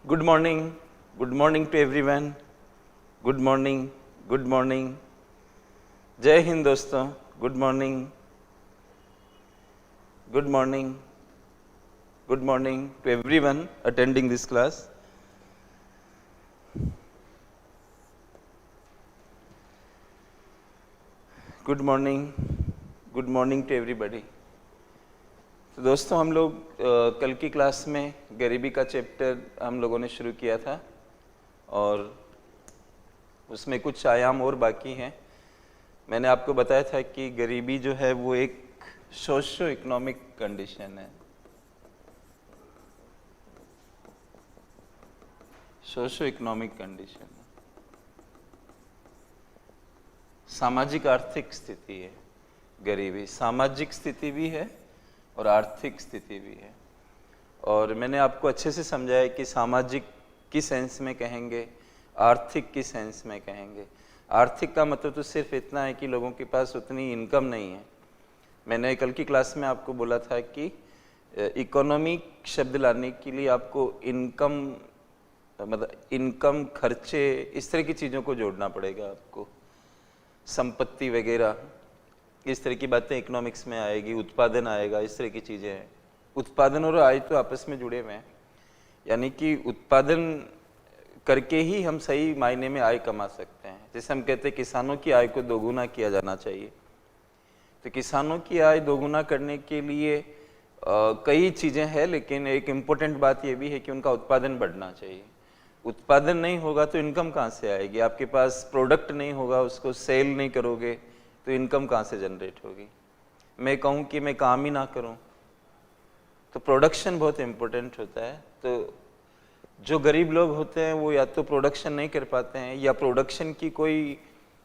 Good morning to everyone. Good morning. जय हिंद दोस्तों. Good morning to everyone attending this class. Good morning to everybody. तो दोस्तों हम लोग कल की क्लास में गरीबी का चैप्टर हम लोगों ने शुरू किया था और उसमें कुछ आयाम और बाकी हैं. मैंने आपको बताया था कि गरीबी जो है वो एक सोशो इकोनॉमिक कंडीशन है. सोशो इकोनॉमिक कंडीशन सामाजिक आर्थिक स्थिति है. गरीबी सामाजिक स्थिति भी है और आर्थिक स्थिति भी है. और मैंने आपको अच्छे से समझाया कि सामाजिक की सेंस में कहेंगे, आर्थिक की सेंस में कहेंगे. आर्थिक का मतलब तो सिर्फ इतना है कि लोगों के पास उतनी इनकम नहीं है. मैंने कल की क्लास में आपको बोला था कि इकोनॉमी शब्द लाने के लिए आपको इनकम मतलब इनकम, खर्चे, इस तरह की चीज़ों को जोड़ना पड़ेगा. आपको संपत्ति वगैरह इस तरह की बातें इकोनॉमिक्स में आएगी. उत्पादन आएगा, इस तरह की चीज़ें हैं. उत्पादन और आय तो आपस में जुड़े हुए हैं. यानी कि उत्पादन करके ही हम सही मायने में आय कमा सकते हैं. जैसे हम कहते हैं किसानों की आय को दोगुना किया जाना चाहिए. तो किसानों की आय दोगुना करने के लिए कई चीज़ें हैं, लेकिन एक इम्पोर्टेंट बात यह भी है कि उनका उत्पादन बढ़ना चाहिए. उत्पादन नहीं होगा तो इनकम कहाँ से आएगी? आपके पास प्रोडक्ट नहीं होगा, उसको सेल नहीं करोगे तो इनकम कहाँ से जनरेट होगी? मैं कहूँ कि मैं काम ही ना करूँ तो प्रोडक्शन बहुत इम्पोर्टेंट होता है. तो जो गरीब लोग होते हैं वो या तो प्रोडक्शन नहीं कर पाते हैं या प्रोडक्शन की कोई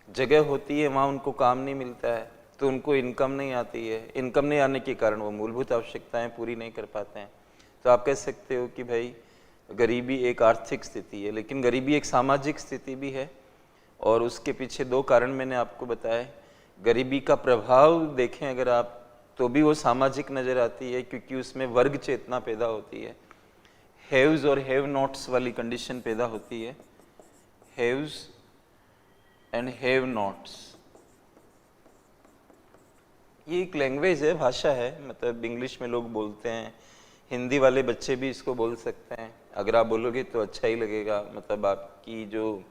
जगह होती है वहाँ उनको काम नहीं मिलता है तो उनको इनकम नहीं आती है. इनकम नहीं आने के कारण वो मूलभूत आवश्यकताएं पूरी नहीं कर पाते हैं. तो आप कह सकते हो कि भाई गरीबी एक आर्थिक स्थिति है, लेकिन गरीबी एक सामाजिक स्थिति भी है. और उसके पीछे दो कारण मैंने आपको बताए. गरीबी का प्रभाव देखें अगर आप तो भी वो सामाजिक नज़र आती है, क्योंकि उसमें वर्ग चेतना पैदा होती है. हैव्स और हैव नॉट्स वाली कंडीशन पैदा होती है. हैव्स एंड हैव नॉट्स, ये एक लैंग्वेज है, भाषा है. मतलब इंग्लिश में लोग बोलते हैं, हिंदी वाले बच्चे भी इसको बोल सकते हैं. अगर आप बोलोगे तो अच्छा ही लगेगा. मतलब आपकी जो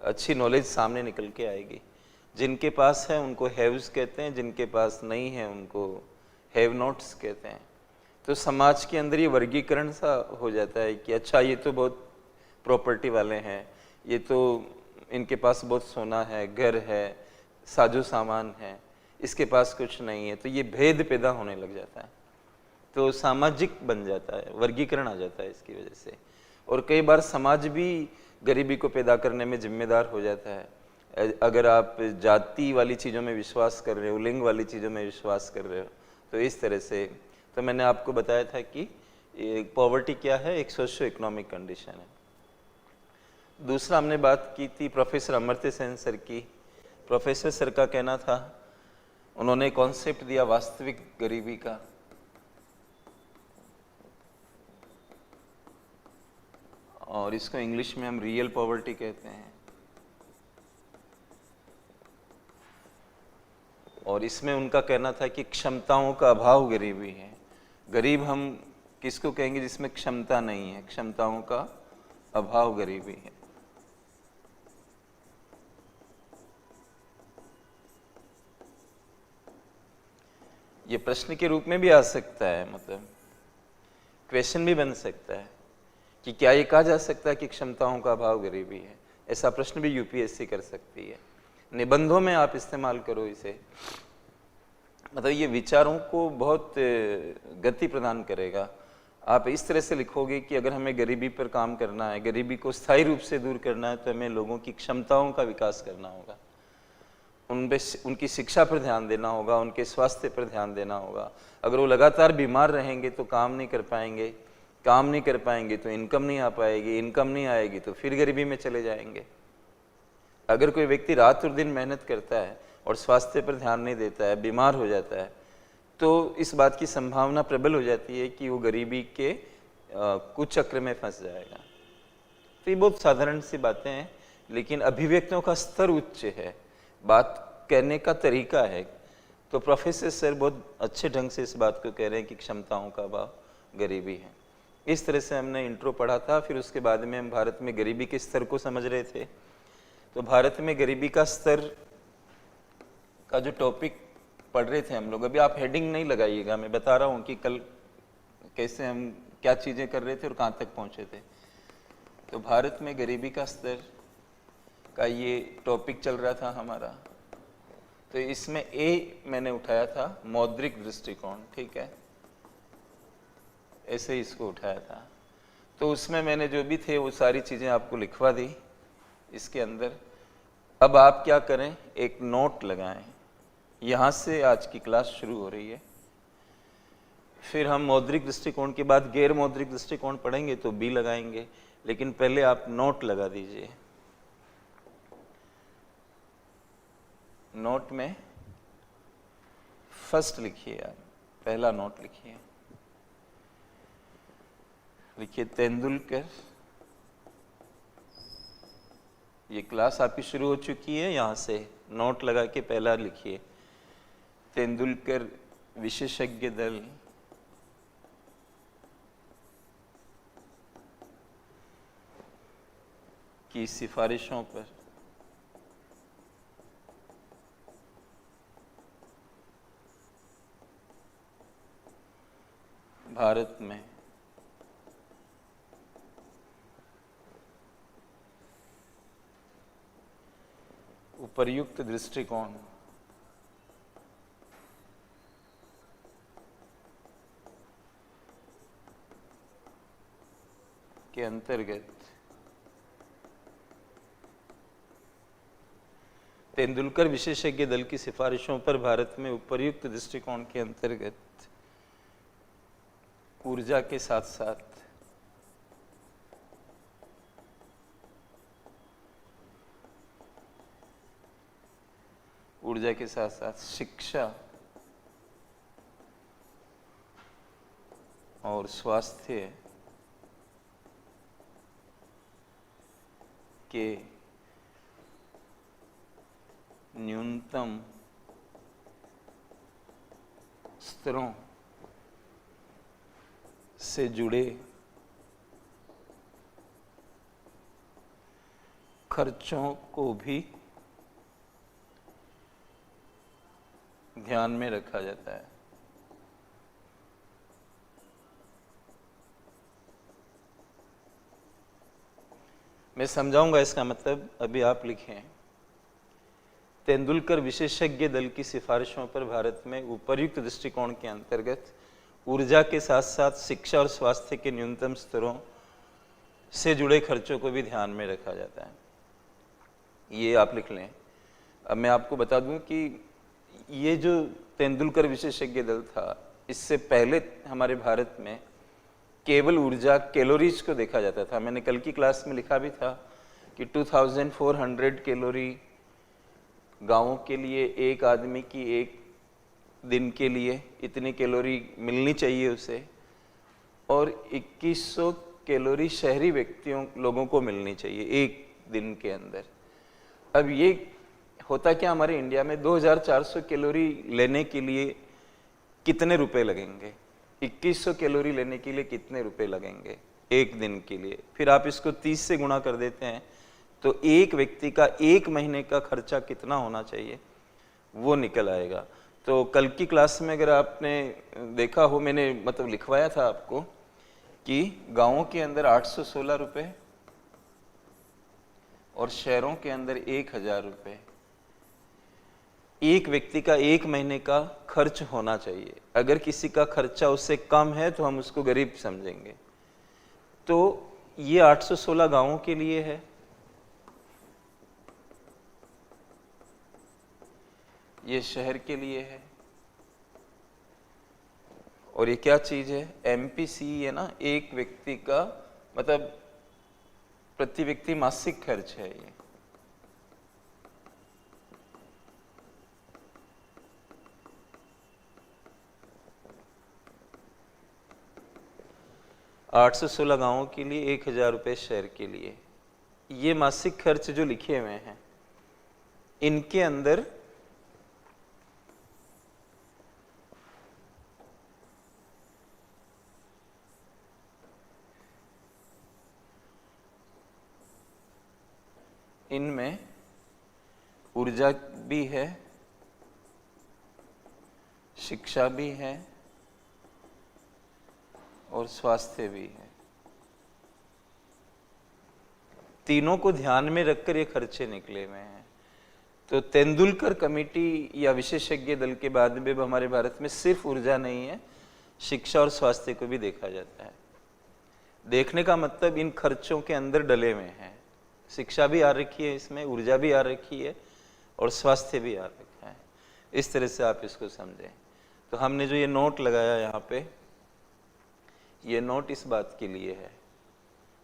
अच्छी नॉलेज सामने निकल के आएगी. जिनके पास है उनको हैव्स कहते हैं, जिनके पास नहीं है उनको हैव नॉट्स कहते हैं. तो समाज के अंदर ये वर्गीकरण सा हो जाता है कि अच्छा ये तो बहुत प्रॉपर्टी वाले हैं, ये तो इनके पास बहुत सोना है, घर है, साजो सामान है, इसके पास कुछ नहीं है. तो ये भेद पैदा होने लग जाता है. तो सामाजिक बन जाता है, वर्गीकरण आ जाता है इसकी वजह से. और कई बार समाज भी गरीबी को पैदा करने में जिम्मेदार हो जाता है. अगर आप जाति वाली चीज़ों में विश्वास कर रहे हो, लिंग वाली चीज़ों में विश्वास कर रहे हो, तो इस तरह से. तो मैंने आपको बताया था कि पॉवर्टी क्या है, एक सोशो इकोनॉमिक कंडीशन है. दूसरा हमने बात की थी प्रोफेसर अमर्त्य सेन सर की. प्रोफेसर सर का कहना था, उन्होंने कॉन्सेप्ट दिया वास्तविक गरीबी का. और इसको इंग्लिश में हम रियल पॉवर्टी कहते हैं. और इसमें उनका कहना था कि क्षमताओं का अभाव गरीबी है. गरीब हम किसको कहेंगे जिसमें क्षमता नहीं है? क्षमताओं का अभाव गरीबी है. ये प्रश्न के रूप में भी आ सकता है, मतलब क्वेश्चन भी बन सकता है कि क्या ये कहा जा सकता है कि क्षमताओं का अभाव गरीबी है? ऐसा प्रश्न भी यूपीएससी कर सकती है. निबंधों में आप इस्तेमाल करो इसे. मतलब ये विचारों को बहुत गति प्रदान करेगा. आप इस तरह से लिखोगे कि अगर हमें गरीबी पर काम करना है, गरीबी को स्थायी रूप से दूर करना है, तो हमें लोगों की क्षमताओं का विकास करना होगा. उनकी शिक्षा पर ध्यान देना होगा, उनके स्वास्थ्य पर ध्यान देना होगा. अगर वो लगातार बीमार रहेंगे तो काम नहीं कर पाएंगे, काम नहीं कर पाएंगे तो इनकम नहीं आ पाएगी, इनकम नहीं आएगी तो फिर गरीबी में चले जाएंगे. अगर कोई व्यक्ति रात और दिन मेहनत करता है और स्वास्थ्य पर ध्यान नहीं देता है, बीमार हो जाता है, तो इस बात की संभावना प्रबल हो जाती है कि वो गरीबी के कुचक्र में फंस जाएगा. तो ये बहुत साधारण सी बातें हैं, लेकिन अभिव्यक्तियों का स्तर उच्च है, बात कहने का तरीका है। तो प्रोफेसर सर बहुत अच्छे ढंग से इस बात को कह रहे हैं कि क्षमताओं का अभाव गरीबी है। इस तरह से हमने इंट्रो पढ़ा था। फिर उसके बाद में हम भारत में गरीबी के स्तर को समझ रहे थे। तो भारत में गरीबी का स्तर का जो टॉपिक पढ़ रहे थे हम लोग, अभी आप हेडिंग नहीं लगाइएगा, मैं बता रहा हूँ कि कल कैसे हम क्या चीज़ें कर रहे थे और कहाँ तक पहुँचे थे। तो भारत में गरीबी का स्तर का ये टॉपिक चल रहा था हमारा। तो इसमें ए मैंने उठाया था मौद्रिक दृष्टिकोण, ठीक है, ऐसे ही इसको उठाया था। तो उसमें मैंने जो भी थे वो सारी चीज़ें आपको लिखवा दी इसके अंदर। अब आप क्या करें, एक नोट लगाएं। यहाँ से आज की क्लास शुरू हो रही है। फिर हम मौद्रिक दृष्टिकोण के बाद गैर मौद्रिक दृष्टिकोण पढ़ेंगे तो बी लगाएंगे, लेकिन पहले आप नोट लगा दीजिए। नोट में फर्स्ट लिखिए, आप पहला नोट लिखिए। लिखिए तेंदुलकर। ये क्लास आपकी शुरू हो चुकी है, यहाँ से नोट लगा के पहला लिखिए तेंदुलकर विशेषज्ञ दल की सिफारिशों पर भारत में उपर्युक्त दृष्टिकोण के अंतर्गत तेंदुलकर विशेषज्ञ दल की सिफारिशों पर भारत में उपर्युक्त दृष्टिकोण के अंतर्गत ऊर्जा के साथ साथ शिक्षा और स्वास्थ्य के न्यूनतम स्तरों से जुड़े खर्चों को भी ध्यान में रखा जाता है। मैं समझाऊंगा इसका मतलब, अभी आप लिखें। तेंदुलकर विशेषज्ञ दल की सिफारिशों पर भारत में उपर्युक्त दृष्टिकोण के अंतर्गत ऊर्जा के साथ साथ शिक्षा और स्वास्थ्य के न्यूनतम स्तरों से जुड़े खर्चों को भी ध्यान में रखा जाता है। ये आप लिख लें। अब मैं आपको बता दूं कि ये जो तेंदुलकर विशेषज्ञ दल था, इससे पहले हमारे भारत में केवल ऊर्जा कैलोरीज को देखा जाता था। मैंने कल की क्लास में लिखा भी था कि 2400 कैलोरी गाँवों के लिए, एक आदमी की एक दिन के लिए इतनी कैलोरी मिलनी चाहिए उसे, और 2100 कैलोरी शहरी लोगों को मिलनी चाहिए एक दिन के अंदर। अब ये होता क्या, हमारे इंडिया में 2400 कैलोरी लेने के लिए कितने रुपए लगेंगे, 2100 कैलोरी लेने के लिए कितने रुपए लगेंगे एक दिन के लिए। फिर आप इसको 30 से गुणा कर देते हैं तो एक व्यक्ति का एक महीने का खर्चा कितना होना चाहिए वो निकल आएगा। तो कल की क्लास में अगर आपने देखा हो, मैंने मतलब लिखवाया था आपको कि गांवों के अंदर 816 रुपये और शहरों के अंदर 1000 रुपये एक व्यक्ति का एक महीने का खर्च होना चाहिए। अगर किसी का खर्चा उससे कम है तो हम उसको गरीब समझेंगे। तो ये 816 गांवों के लिए है, ये शहर के लिए है, और ये क्या चीज है, MPC है ना, एक व्यक्ति का मतलब प्रति व्यक्ति मासिक खर्च है ये। आठ सौ 16 गांवों के लिए, 1000 रुपये शहर के लिए। ये मासिक खर्च जो लिखे हुए हैं इनके अंदर इनमें ऊर्जा भी है, शिक्षा भी है और स्वास्थ्य भी है। तीनों को ध्यान में रखकर ये खर्चे निकले हुए हैं। तो तेंदुलकर कमेटी या विशेषज्ञ दल के बाद में हमारे भारत में सिर्फ ऊर्जा नहीं है, शिक्षा और स्वास्थ्य को भी देखा जाता है। देखने का मतलब इन खर्चों के अंदर डले हुए हैं, शिक्षा भी आ रखी है, इसमें ऊर्जा भी आ रखी है और स्वास्थ्य भी आ रखा है। इस तरह से आप इसको समझें। तो हमने जो ये नोट लगाया यहाँ पे, ये नोट इस बात के लिए है।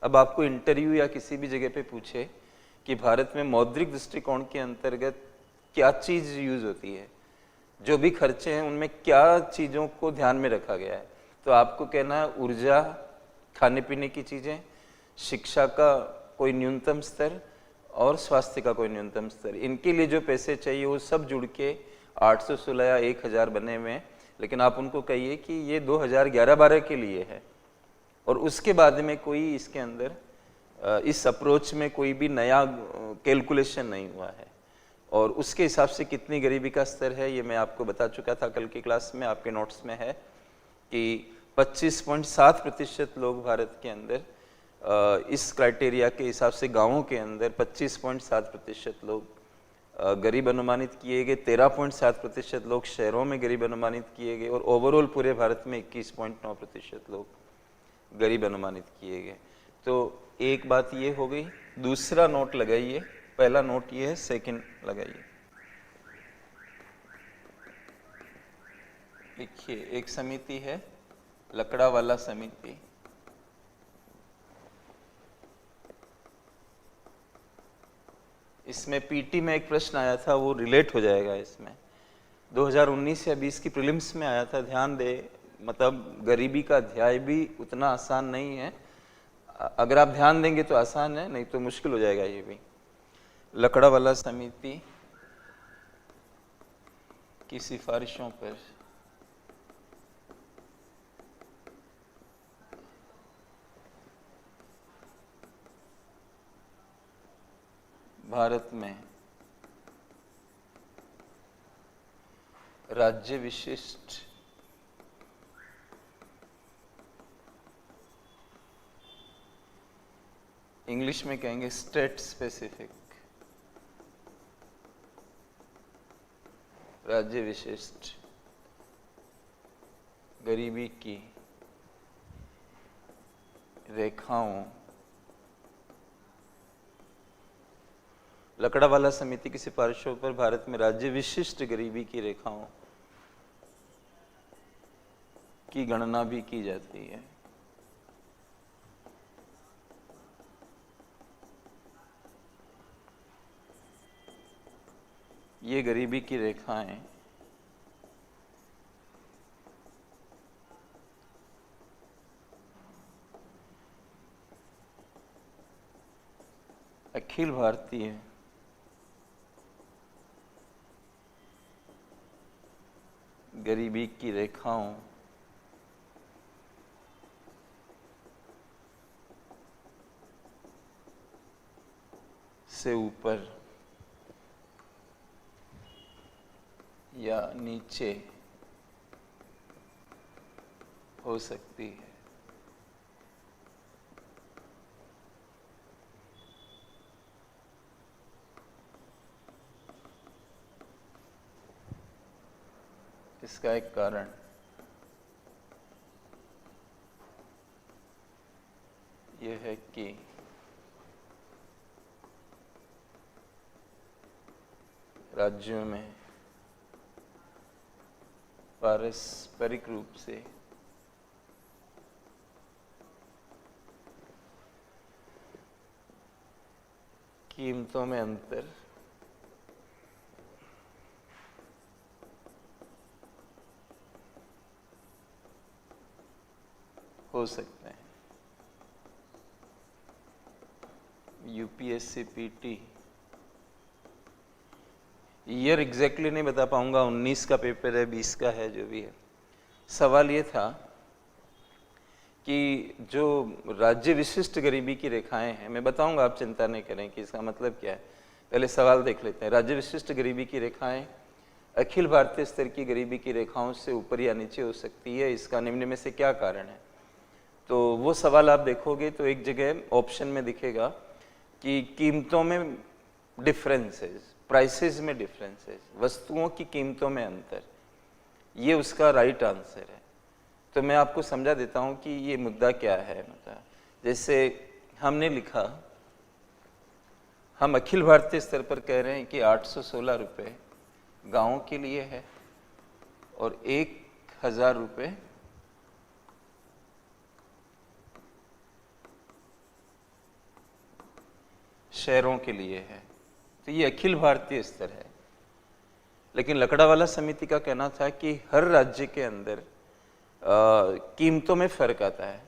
अब आपको इंटरव्यू या किसी भी जगह पे पूछे कि भारत में मौद्रिक दृष्टिकोण के अंतर्गत क्या चीज यूज होती है, जो भी खर्चे हैं उनमें क्या चीजों को ध्यान में रखा गया है, तो आपको कहना है ऊर्जा, खाने पीने की चीजें, शिक्षा का कोई न्यूनतम स्तर और स्वास्थ्य का कोई न्यूनतम स्तर। इनके लिए जो पैसे चाहिए वो सब जुड़ के 816 या 1000 बने हुए हैं। लेकिन आप उनको कहिए कि ये 2011-12 के लिए है और उसके बाद में कोई इसके अंदर इस अप्रोच में कोई भी नया कैलकुलेशन नहीं हुआ है। और उसके हिसाब से कितनी गरीबी का स्तर है ये मैं आपको बता चुका था कल की क्लास में, आपके नोट्स में है कि 25.7% लोग भारत के अंदर इस क्राइटेरिया के हिसाब से गांवों के अंदर 25.7% लोग गरीब अनुमानित किए गए, 13.7% लोग शहरों में गरीब अनुमानित किए गए और ओवरऑल पूरे भारत में 21.9% लोग गरीब अनुमानित किए गए। तो एक बात ये हो गई। दूसरा नोट लगाइए, पहला नोट ये है, सेकंड लगाइए। देखिए एक समिति है लकड़ावाला समिति, इसमें पीटी में एक प्रश्न आया था, वो रिलेट हो जाएगा इसमें। 2019 या 20 की प्रीलिम्स में आया था, ध्यान दे। मतलब गरीबी का अध्याय भी उतना आसान नहीं है, अगर आप ध्यान देंगे तो आसान है, नहीं तो मुश्किल हो जाएगा ये भी। लकड़ावाला समिति की सिफारिशों पर भारत में राज्य विशिष्ट इंग्लिश में कहेंगे स्टेट स्पेसिफिक, राज्य विशिष्ट गरीबी की रेखाओं, लकड़ावाला समिति की सिफारिशों पर भारत में राज्य विशिष्ट गरीबी की रेखाओं की गणना भी की जाती है। ये गरीबी की रेखाएं अखिल भारतीय गरीबी की रेखाओं से ऊपर या नीचे हो सकती है। इसका एक कारण यह है कि राज्यों में पारस्परिक रूप से कीमतों में अंतर हो सकते हैं। यूपीएससी पीटी ईयर एग्जैक्टली नहीं बता पाऊंगा, 19 का पेपर है, 20 का है, जो भी है। सवाल ये था कि जो राज्य विशिष्ट गरीबी की रेखाएं हैं, मैं बताऊंगा, आप चिंता नहीं करें कि इसका मतलब क्या है। पहले सवाल देख लेते हैं। राज्य विशिष्ट गरीबी की रेखाएं अखिल भारतीय स्तर की गरीबी की रेखाओं से ऊपर या नीचे हो सकती है, इसका निम्न में से क्या कारण है? तो वो सवाल आप देखोगे तो एक जगह ऑप्शन में दिखेगा कि कीमतों में डिफरेंसेस, प्राइसेस में डिफरेंसेस, वस्तुओं की कीमतों में अंतर, ये उसका राइट आंसर है। तो मैं आपको समझा देता हूं कि ये मुद्दा क्या है। मतलब जैसे हमने लिखा, हम अखिल भारतीय स्तर पर कह रहे हैं कि 816 रुपये गाँव के लिए है और 1000 रुपये शहरों के लिए है। तो ये अखिल भारतीय स्तर है। लेकिन लकड़ावाला समिति का कहना था कि हर राज्य के अंदर कीमतों में फर्क आता है।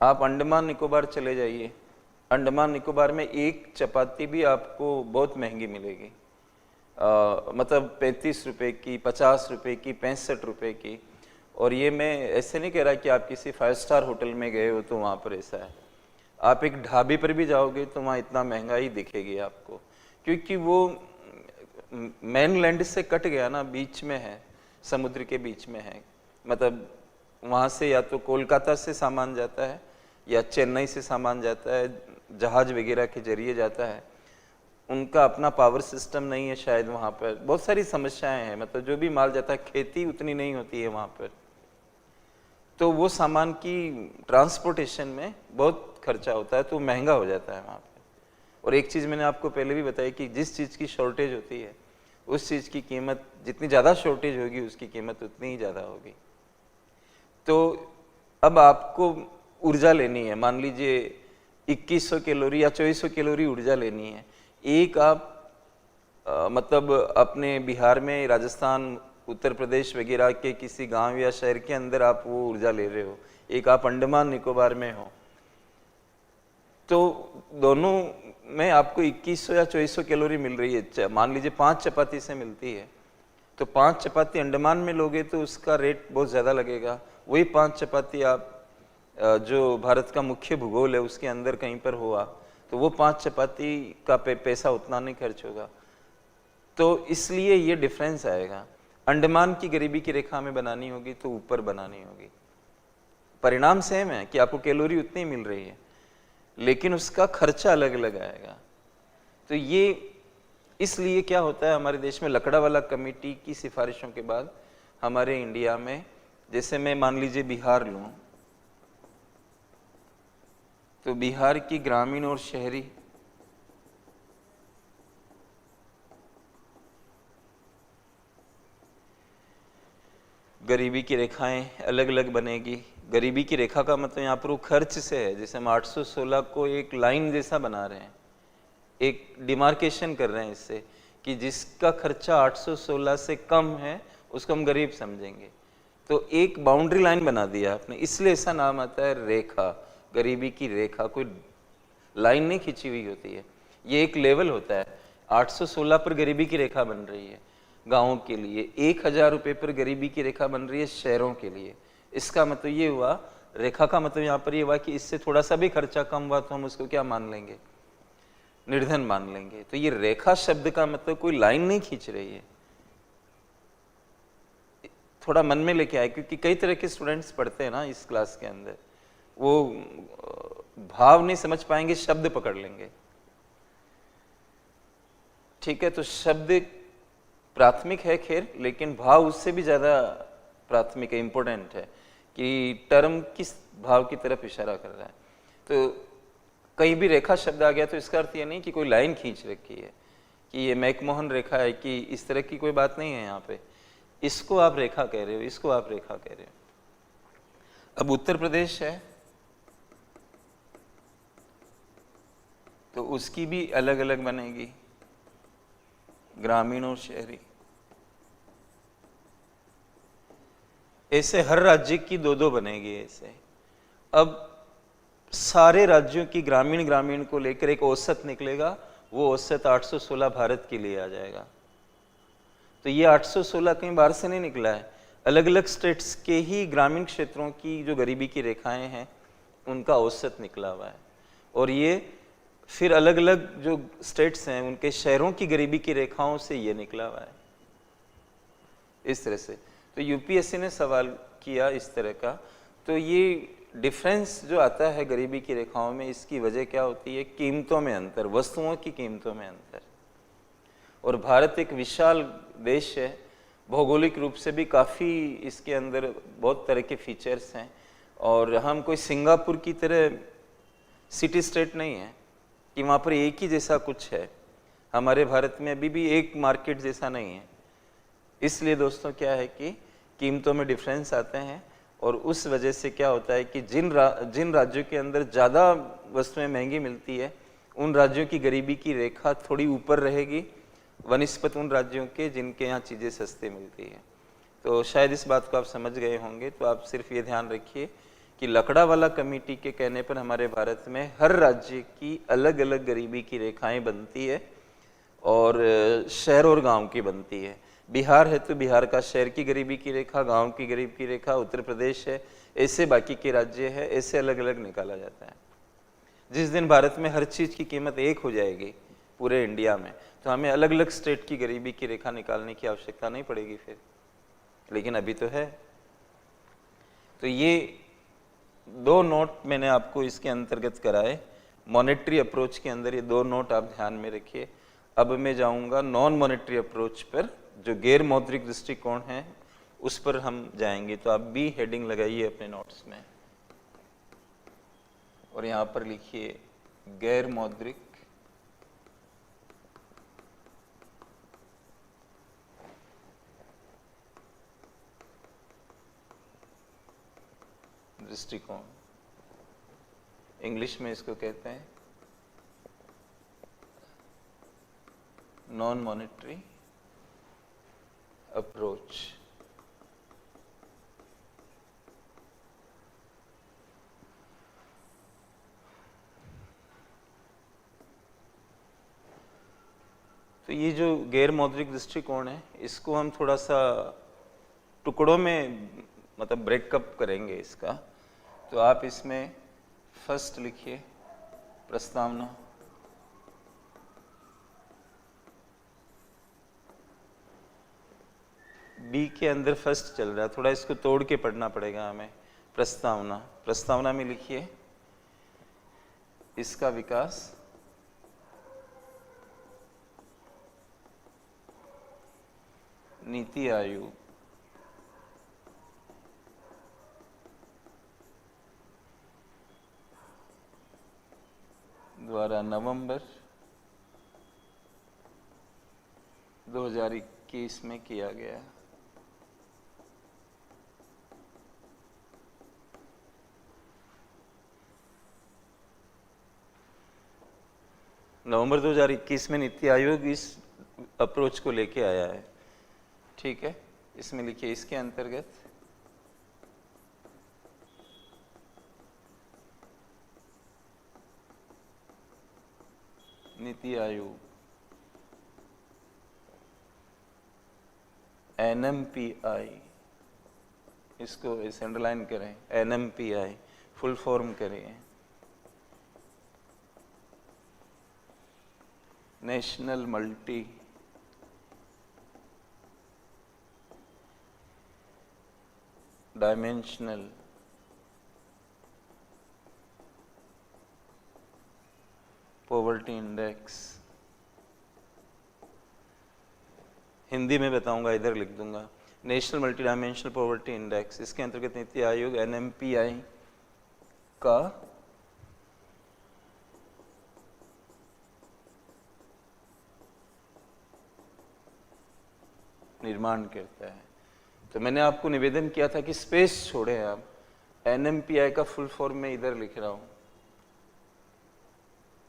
आप अंडमान निकोबार चले जाइए, अंडमान निकोबार में एक चपाती भी आपको बहुत महंगी मिलेगी, मतलब 35 रुपये की, 50 रुपये की, 65 रुपये की। और ये मैं ऐसे नहीं कह रहा कि आप किसी 5 स्टार होटल में गए हो तो वहाँ पर ऐसा है। आप एक ढाबे पर भी जाओगे तो वहाँ इतना महंगाई दिखेगी आपको, क्योंकि वो मेनलैंड से कट गया ना, बीच में है, समुद्र के बीच में है। मतलब वहाँ से या तो कोलकाता से सामान जाता है या चेन्नई से सामान जाता है, जहाज वगैरह के जरिए जाता है। उनका अपना पावर सिस्टम नहीं है शायद वहाँ पर, बहुत सारी समस्याएं हैं। मतलब जो भी माल जाता है, खेती उतनी नहीं होती है वहाँ पर, तो वो सामान की ट्रांसपोर्टेशन में बहुत खर्चा होता है, तो महंगा हो जाता है वहाँ पे। और एक चीज़ मैंने आपको पहले भी बताई कि जिस चीज़ की शॉर्टेज होती है उस चीज़ की कीमत, जितनी ज़्यादा शॉर्टेज होगी उसकी कीमत उतनी ही ज़्यादा होगी। तो अब आपको ऊर्जा लेनी है, मान लीजिए 2100 कैलोरी या 2400 कैलोरी ऊर्जा लेनी है। एक आप मतलब अपने बिहार में, राजस्थान, उत्तर प्रदेश वगैरह के किसी गांव या शहर के अंदर आप वो ऊर्जा ले रहे हो, एक आप अंडमान निकोबार में हो, तो दोनों में आपको 2100 या 2400 कैलोरी मिल रही है। मान लीजिए 5 चपाती से मिलती है, तो 5 चपाती अंडमान में लोगे तो उसका रेट बहुत ज़्यादा लगेगा। वही 5 चपाती आप जो भारत का मुख्य भूगोल है उसके अंदर कहीं पर हुआ तो वो 5 चपाती का पैसा उतना नहीं खर्च होगा। तो इसलिए ये डिफरेंस आएगा। अंडमान की गरीबी की रेखा में बनानी होगी तो ऊपर बनानी होगी। परिणाम सेम है कि आपको कैलोरी उतनी मिल रही है, लेकिन उसका खर्चा अलग अलग आएगा। तो ये इसलिए क्या होता है हमारे देश में, लकड़ावाला कमेटी की सिफारिशों के बाद हमारे इंडिया में, जैसे मैं मान लीजिए बिहार लूं, तो बिहार की ग्रामीण और शहरी गरीबी की रेखाएं अलग अलग बनेगी। गरीबी की रेखा का मतलब यहाँ पर वो खर्च से है। जैसे हम 816 को एक लाइन जैसा बना रहे हैं, एक डिमार्केशन कर रहे हैं इससे कि जिसका खर्चा 816 से कम है उसको हम गरीब समझेंगे। तो एक बाउंड्री लाइन बना दिया आपने, इसलिए ऐसा नाम आता है रेखा, गरीबी की रेखा। कोई लाइन नहीं खींची हुई होती है, ये एक लेवल होता है। 816 पर गरीबी की रेखा बन रही है गाँवों के लिए, 1000 रुपये पर गरीबी की रेखा बन रही है शहरों के लिए। इसका मतलब ये हुआ, रेखा का मतलब यहाँ पर ये हुआ कि इससे थोड़ा सा भी खर्चा कम हुआ तो हम उसको क्या मान लेंगे, निर्धन मान लेंगे। तो ये रेखा शब्द का मतलब कोई लाइन नहीं खींच रही है। थोड़ा मन में लेके आए, क्योंकि कई तरह के स्टूडेंट्स पढ़ते हैं ना इस क्लास के अंदर, वो भाव नहीं समझ पाएंगे, शब्द पकड़ लेंगे। ठीक है, तो शब्द प्राथमिक है खैर, लेकिन भाव उससे भी ज्यादा प्राथमिक है, इंपॉर्टेंट है कि टर्म किस भाव की तरफ इशारा कर रहा है। तो कहीं भी रेखा शब्द आ गया तो इसका अर्थ ये नहीं कि कोई लाइन खींच रखी है कि ये मैकमोहन रेखा है, कि इस तरह की कोई बात नहीं है यहाँ पे। इसको आप रेखा कह रहे हो, इसको आप रेखा कह रहे हो। अब उत्तर प्रदेश है तो उसकी भी अलग अलग बनेगी, ग्रामीण और शहरी। ऐसे हर राज्य की 2-2 बनेगी ऐसे। अब सारे राज्यों की ग्रामीण को लेकर एक औसत निकलेगा, वो औसत 816 भारत के लिए आ जाएगा। तो ये 816 कहीं बाहर से नहीं निकला है, अलग अलग स्टेट्स के ही ग्रामीण क्षेत्रों की जो गरीबी की रेखाएं हैं उनका औसत निकला हुआ है। और ये फिर अलग अलग जो स्टेट्स हैं उनके शहरों की गरीबी की रेखाओं से ये निकला हुआ है, इस तरह से। तो यूपीएससी ने सवाल किया इस तरह का। तो ये डिफरेंस जो आता है गरीबी की रेखाओं में, इसकी वजह क्या होती है? कीमतों में अंतर, वस्तुओं की कीमतों में अंतर। और भारत एक विशाल देश है, भौगोलिक रूप से भी काफ़ी इसके अंदर बहुत तरह के फीचर्स हैं। और हम कोई सिंगापुर की तरह सिटी स्टेट नहीं है कि वहाँ पर एक ही जैसा कुछ है। हमारे भारत में अभी भी एक मार्केट जैसा नहीं है। इसलिए दोस्तों क्या है कि कीमतों में डिफरेंस आते हैं, और उस वजह से क्या होता है कि जिन राज्यों के अंदर ज़्यादा वस्तुएं महंगी मिलती है उन राज्यों की गरीबी की रेखा थोड़ी ऊपर रहेगी वनिस्पत उन राज्यों के जिनके यहाँ चीज़ें सस्ती मिलती है। तो शायद इस बात को आप समझ गए होंगे। तो आप सिर्फ ये ध्यान रखिए कि लकड़ावाला कमेटी के कहने पर हमारे भारत में हर राज्य की अलग अलग गरीबी की रेखाएं बनती है, और शहर और गांव की बनती है। बिहार है तो बिहार का शहर की गरीबी की रेखा, गांव की गरीब की रेखा, उत्तर प्रदेश है, ऐसे बाकी के राज्य है, ऐसे अलग अलग निकाला जाता है। जिस दिन भारत में हर चीज़ की कीमत एक हो जाएगी पूरे इंडिया में, तो हमें अलग अलग स्टेट की गरीबी की रेखा निकालने की आवश्यकता नहीं पड़ेगी फिर, लेकिन अभी तो है। तो ये दो नोट मैंने आपको इसके अंतर्गत कराए, मॉनेटरी अप्रोच के अंदर ये दो नोट आप ध्यान में रखिए। अब मैं जाऊंगा नॉन मॉनेटरी अप्रोच पर, जो गैर मौद्रिक दृष्टिकोण है उस पर हम जाएंगे। तो आप बी हेडिंग लगाइए अपने नोट्स में, और यहाँ पर लिखिए गैर मौद्रिक दृष्टिकोण। इंग्लिश में इसको कहते हैं नॉन मॉनेटरी अप्रोच। तो ये जो गैर मौद्रिक दृष्टिकोण है इसको हम थोड़ा सा टुकड़ों में मतलब ब्रेकअप करेंगे इसका। तो आप इसमें फर्स्ट लिखिए प्रस्तावना, बी के अंदर फर्स्ट चल रहा है, थोड़ा इसको तोड़ के पढ़ना पड़ेगा हमें। प्रस्तावना, प्रस्तावना में लिखिए इसका विकास नीति आयोग द्वारा नवंबर 2021 में किया गया। नवंबर 2021 में नीति आयोग इस अप्रोच को लेके आया है, ठीक है। इसमें लिखिए इसके अंतर्गत नीति आयोग NMPI, इसको इसे अंडरलाइन करें, NMPI फुल फॉर्म करिए, national multi dimensional poverty index. Hindi में बताऊंगा, इधर लिख दूंगा national multi dimensional poverty index. इसके अंतर्गत नीति आयोग NMPI का निर्माण करता है। तो मैंने आपको निवेदन किया था कि स्पेस छोड़े आप, NMPI का फुल फॉर्म में इधर लिख रहा हूं,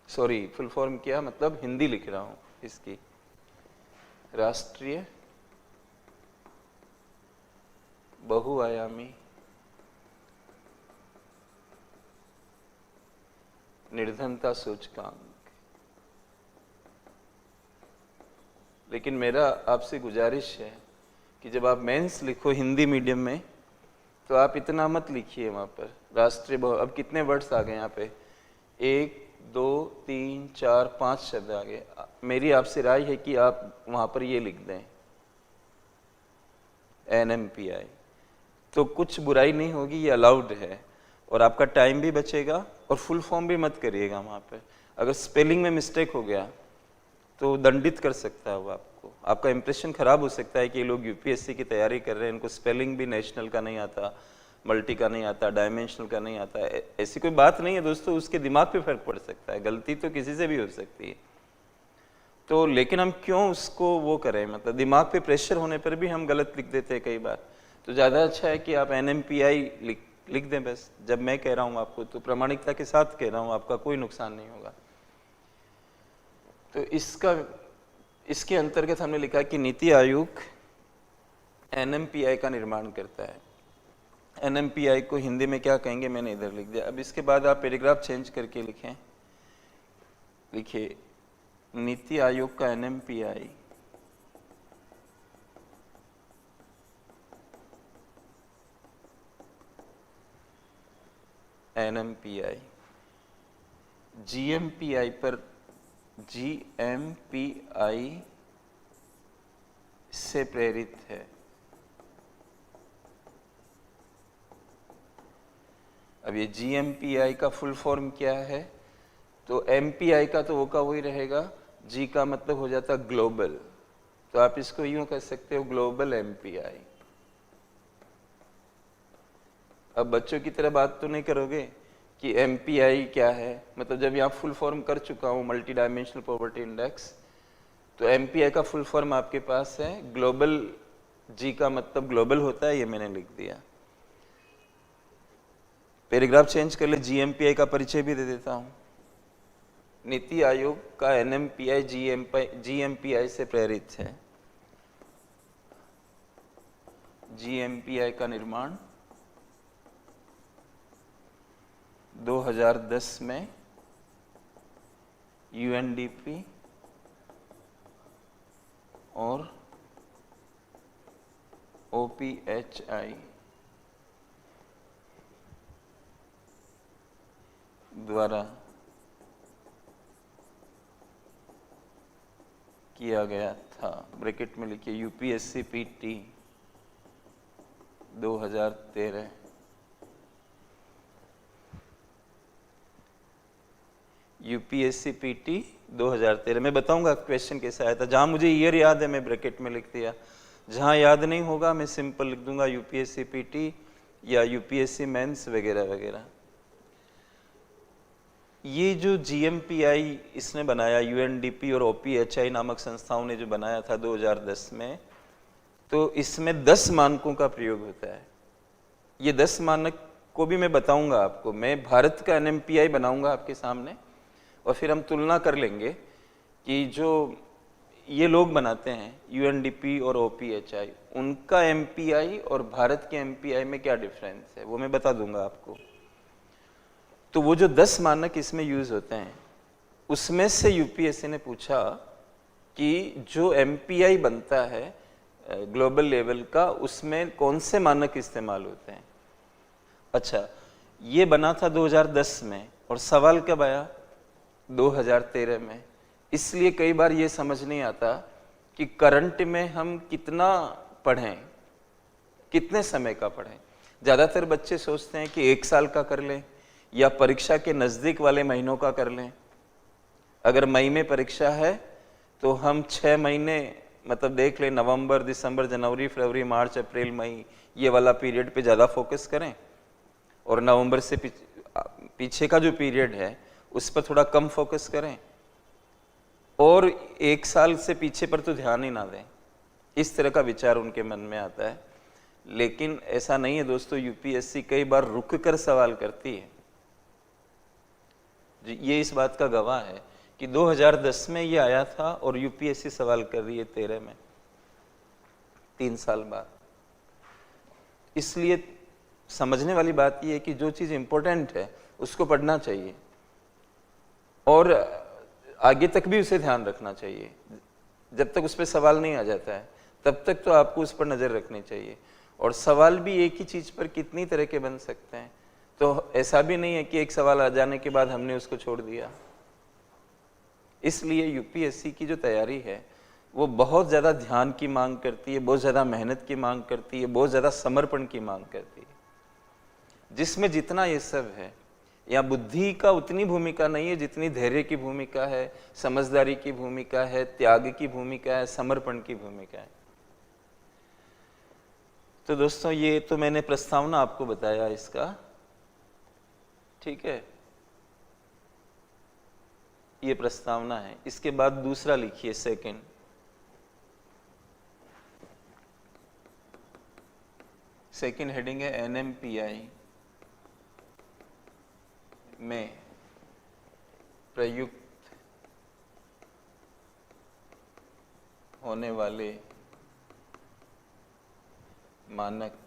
सॉरी फुल फॉर्म क्या मतलब हिंदी लिख रहा हूं इसकी, राष्ट्रीय बहुआयामी निर्धनता सूचकांक। लेकिन मेरा आपसे गुजारिश है कि जब आप मेंस लिखो हिंदी मीडियम में तो आप इतना मत लिखिए वहाँ पर राष्ट्रीय अब कितने वर्ड्स आ गए यहाँ पे, 1 2 3 4 5 शब्द आ गए। मेरी आपसे राय है कि आप वहाँ पर ये लिख दें NMPI, तो कुछ बुराई नहीं होगी, ये अलाउड है और आपका टाइम भी बचेगा। और फुल फॉर्म भी मत करिएगा वहाँ पे, अगर स्पेलिंग में मिस्टेक हो गया तो दंडित कर सकता है वो आपको, आपका इंप्रेशन खराब हो सकता है कि ये लोग यूपीएससी की तैयारी कर रहे हैं, इनको स्पेलिंग भी नेशनल का नहीं आता, मल्टी का नहीं आता, डायमेंशनल का नहीं आता। ऐसी कोई बात नहीं है दोस्तों, उसके दिमाग पे फर्क पड़ सकता है, गलती तो किसी से भी हो सकती है। तो लेकिन हम क्यों उसको वो करें, मतलब दिमाग पे प्रेशर होने पर भी हम गलत लिख देते हैं कई बार। तो ज़्यादा अच्छा है कि आप NMPI लिख दें बस। जब मैं कह रहा हूँ आपको तो प्रामाणिकता के साथ कह रहा हूँ, आपका कोई नुकसान नहीं होगा। तो इसके अंतर्गत हमने लिखा कि नीति आयोग NMPI का निर्माण करता है। NMPI को हिंदी में क्या कहेंगे मैंने इधर लिख दिया। अब इसके बाद आप पैराग्राफ चेंज करके लिखें, लिखिए नीति आयोग का NMPI GMPI पर GMPI से प्रेरित है। अब ये GMPI का फुल फॉर्म क्या है, तो MPI का तो वो का वही रहेगा, G का मतलब हो जाता ग्लोबल, तो आप इसको यूं कह सकते हो ग्लोबल MPI। अब बच्चों की तरह बात तो नहीं करोगे कि MPI क्या है, मतलब जब यहाँ फुल फॉर्म कर चुका हूँ मल्टी डायमेंशनल पॉवर्टी इंडेक्स, तो MPI का फुल फॉर्म आपके पास है ग्लोबल, G का मतलब ग्लोबल होता है, ये मैंने लिख दिया। पैराग्राफ चेंज कर ले, GMPI का परिचय भी दे देता हूँ। नीति आयोग का NMPI GMPI से प्रेरित है। GMPI का निर्माण 2010 में UNDP और OPHI द्वारा किया गया था। ब्रैकेट में लिखिए UPSC PT 2013। UPSC PT 2013 मैं बताऊंगा क्वेश्चन कैसा आया था। जहां मुझे ईयर याद है मैं ब्रैकेट में लिख दिया, जहां याद नहीं होगा मैं सिंपल लिख दूंगा UPSC PT या UPSC मेंस वगैरह वगैरह। ये जो GMPI इसने बनाया, UNDP और OPHI नामक संस्थाओं ने जो बनाया था 2010 में, तो इसमें 10 मानकों का प्रयोग होता है। ये 10 मानक को भी मैं बताऊंगा आपको, मैं भारत का NMPI बनाऊंगा आपके सामने और फिर हम तुलना कर लेंगे कि जो ये लोग बनाते हैं UNDP और OPHI, उनका MPI और भारत के MPI में क्या डिफरेंस है, वो मैं बता दूंगा आपको। तो वो जो 10 मानक इसमें यूज होते हैं, उसमें से UPSC ने पूछा कि जो MPI बनता है ग्लोबल लेवल का, उसमें कौन से मानक इस्तेमाल होते हैं। अच्छा, ये बना था 2010 में और सवाल कब आया, 2013 में। इसलिए कई बार ये समझ नहीं आता कि करंट में हम कितना पढ़ें, कितने समय का पढ़ें। ज़्यादातर बच्चे सोचते हैं कि 1 साल का कर लें या परीक्षा के नज़दीक वाले महीनों का कर लें। अगर मई में परीक्षा है तो हम 6 महीने मतलब देख लें, नवंबर, दिसंबर, जनवरी, फरवरी, मार्च, अप्रैल, मई, ये वाला पीरियड पे ज़्यादा फोकस करें और नवंबर से पीछे का जो पीरियड है उस पर थोड़ा कम फोकस करें और 1 साल से पीछे पर तो ध्यान ही ना दें। इस तरह का विचार उनके मन में आता है, लेकिन ऐसा नहीं है दोस्तों। UPSC कई बार रुक कर सवाल करती है, ये इस बात का गवाह है कि 2010 में ये आया था और UPSC सवाल कर रही है 13 में, 3 साल बाद। इसलिए समझने वाली बात ये है कि जो चीज़ इंपॉर्टेंट है उसको पढ़ना चाहिए। और आगे तक भी उसे ध्यान रखना चाहिए। जब तक उस पर सवाल नहीं आ जाता है तब तक तो आपको उस पर नज़र रखनी चाहिए। और सवाल भी एक ही चीज़ पर कितनी तरह के बन सकते हैं, तो ऐसा भी नहीं है कि एक सवाल आ जाने के बाद हमने उसको छोड़ दिया। इसलिए यूपीएससी की जो तैयारी है वो बहुत ज़्यादा ध्यान की मांग करती है, बहुत ज़्यादा मेहनत की मांग करती है, बहुत ज़्यादा समर्पण की मांग करती है। जिसमें जितना ये सब है, या बुद्धि का उतनी भूमिका नहीं है जितनी धैर्य की भूमिका है, समझदारी की भूमिका है, त्याग की भूमिका है, समर्पण की भूमिका है। तो दोस्तों ये तो मैंने प्रस्तावना आपको बताया इसका, ठीक है, ये प्रस्तावना है। इसके बाद दूसरा लिखिए, सेकंड हेडिंग है एनएमपीआई में प्रयुक्त होने वाले मानक।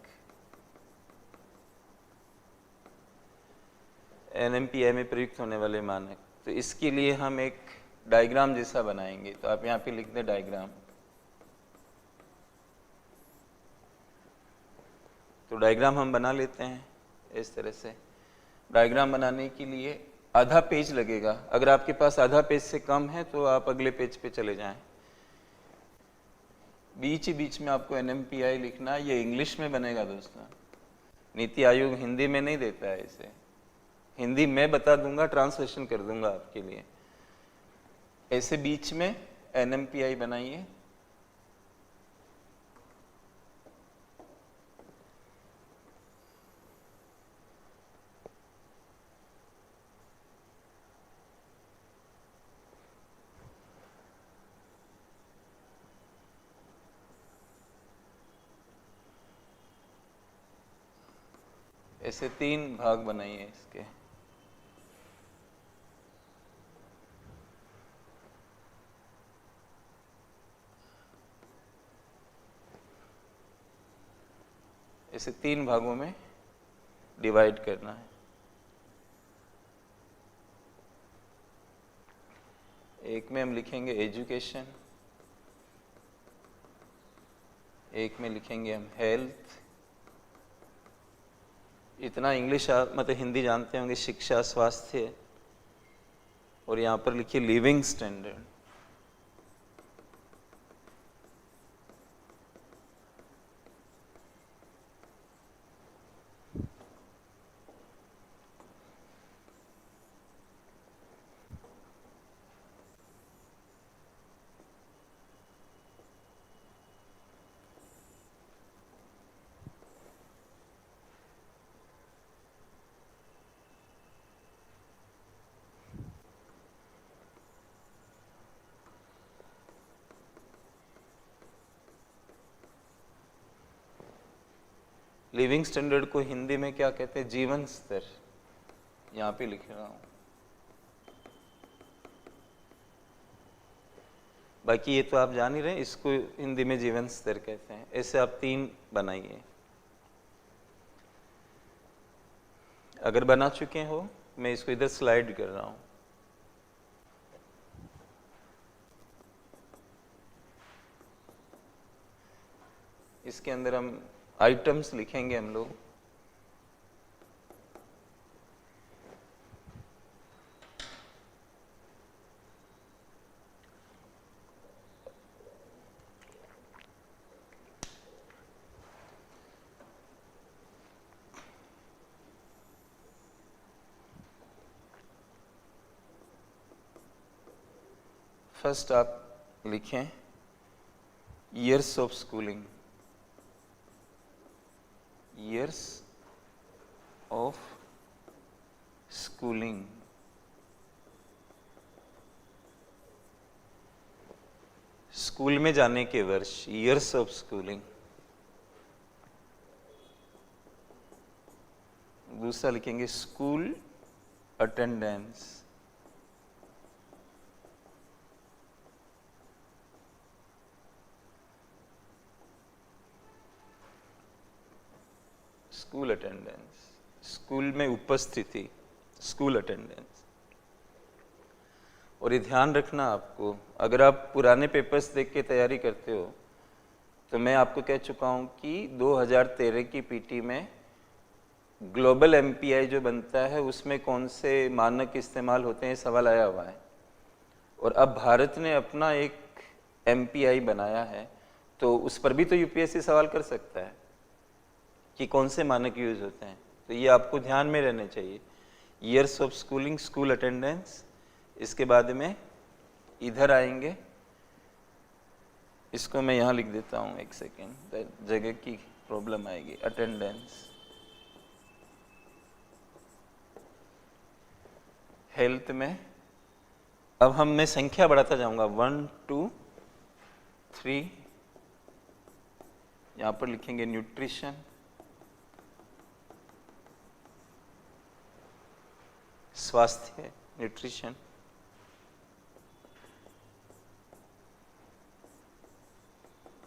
एनएमपीआई में प्रयुक्त होने वाले मानक, तो इसके लिए हम एक डायग्राम जैसा बनाएंगे। तो आप यहाँ पे लिख दें डायग्राम। तो डायग्राम हम बना लेते हैं इस तरह से। डायग्राम बनाने के लिए आधा पेज लगेगा। अगर आपके पास आधा पेज से कम है तो आप अगले पेज पे चले जाएं। बीच ही बीच में आपको एनएमपीआई लिखना है। ये इंग्लिश में बनेगा दोस्तों, नीति आयोग हिंदी में नहीं देता है इसे। हिंदी मैं बता दूंगा, ट्रांसलेशन कर दूंगा आपके लिए। ऐसे बीच में एनएमपीआई बनाइए। ऐसे 3 भाग बनाइए इसके। इसे 3 भागों में डिवाइड करना है। एक में हम लिखेंगे एजुकेशन, एक में लिखेंगे हम हेल्थ, इतना इंग्लिश मतलब हिंदी जानते होंगे, शिक्षा, स्वास्थ्य, और यहाँ पर लिखिए लिविंग स्टैंडर्ड। लिविंग स्टैंडर्ड को हिंदी में क्या कहते हैं? जीवन स्तर। यहाँ पे लिख रहा हूँ। बाकी ये तो आप जान ही रहे हैं, इसको हिंदी में जीवन स्तर कहते हैं। ऐसे आप 3 बनाइए। अगर बना चुके हो, मैं इसको इधर स्लाइड कर रहा हूँ। इसके अंदर हम आइटम्स लिखेंगे हम लोग। फर्स्ट आप लिखें years of schooling, years of schooling. School में जाने के वर्ष, ईयर्स ऑफ स्कूलिंग। दूसरा लिखेंगे school attendance, school attendance, school में उपस्थिति, स्कूल अटेंडेंस। और ये ध्यान रखना आपको, अगर आप पुराने पेपर्स देख के तैयारी करते हो तो मैं आपको कह चुका हूँ कि 2013 की पीटी में ग्लोबल एमपीआई जो बनता है उसमें कौन से मानक इस्तेमाल होते हैं सवाल आया हुआ है। और अब भारत ने अपना एक एमपीआई बनाया है तो उस पर भी तो यूपीएससी सवाल कर सकता है कि कौन से मानक यूज होते हैं। तो ये आपको ध्यान में रहने चाहिए। Years of schooling, school attendance, इसके बाद में इधर आएंगे, इसको मैं यहाँ लिख देता हूँ, एक सेकेंड, जगह की प्रॉब्लम आएगी। अटेंडेंस, हेल्थ में अब मैं संख्या बढ़ाता जाऊंगा, 1 2 3, यहाँ पर लिखेंगे न्यूट्रिशन, स्वास्थ्य, nutrition,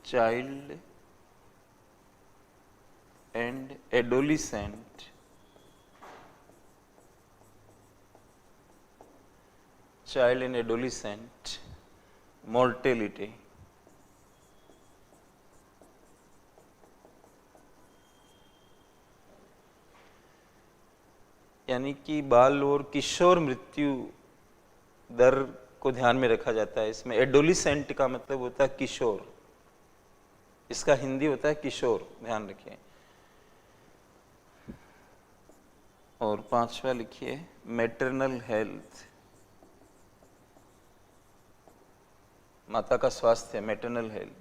child and adolescent, child and adolescent mortality, यानी कि बाल और किशोर मृत्यु दर को ध्यान में रखा जाता है। इसमें एडोलिसेंट का मतलब होता है किशोर, इसका हिंदी होता है किशोर, ध्यान रखिए। और 5वां लिखिए मैटरनल हेल्थ, माता का स्वास्थ्य, मैटरनल हेल्थ।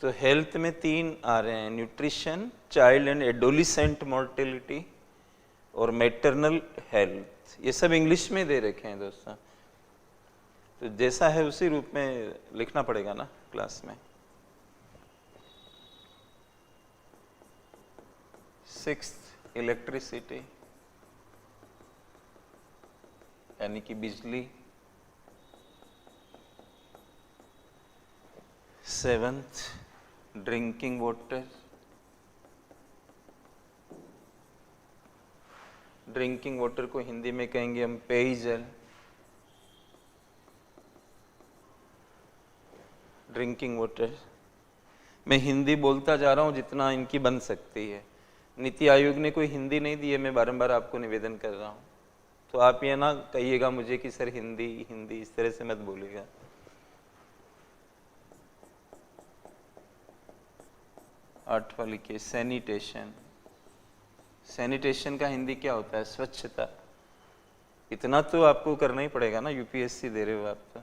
तो हेल्थ में 3 आ रहे हैं, nutrition, child and adolescent mortality और मैटरनल हेल्थ। ये सब इंग्लिश में दे रखे हैं दोस्तों, तो जैसा है उसी रूप में लिखना पड़ेगा ना क्लास में। 6th इलेक्ट्रिसिटी, यानी कि बिजली। 7th drinking water, drinking water को हिंदी में कहेंगे हम पेयजल, ड्रिंकिंग वाटर। मैं हिंदी बोलता जा रहा हूँ जितना इनकी बन सकती है। नीति आयोग ने कोई हिंदी नहीं दी है, मैं बारंबार आपको निवेदन कर रहा हूँ, तो आप ये ना कहिएगा मुझे कि सर हिंदी हिंदी, इस तरह से मत बोलिएगा। आठवां लिखिए सैनिटेशन, सैनिटेशन का हिंदी क्या होता है? स्वच्छता। इतना तो आपको करना ही पड़ेगा ना, यूपीएससी दे रहे हो आप तो।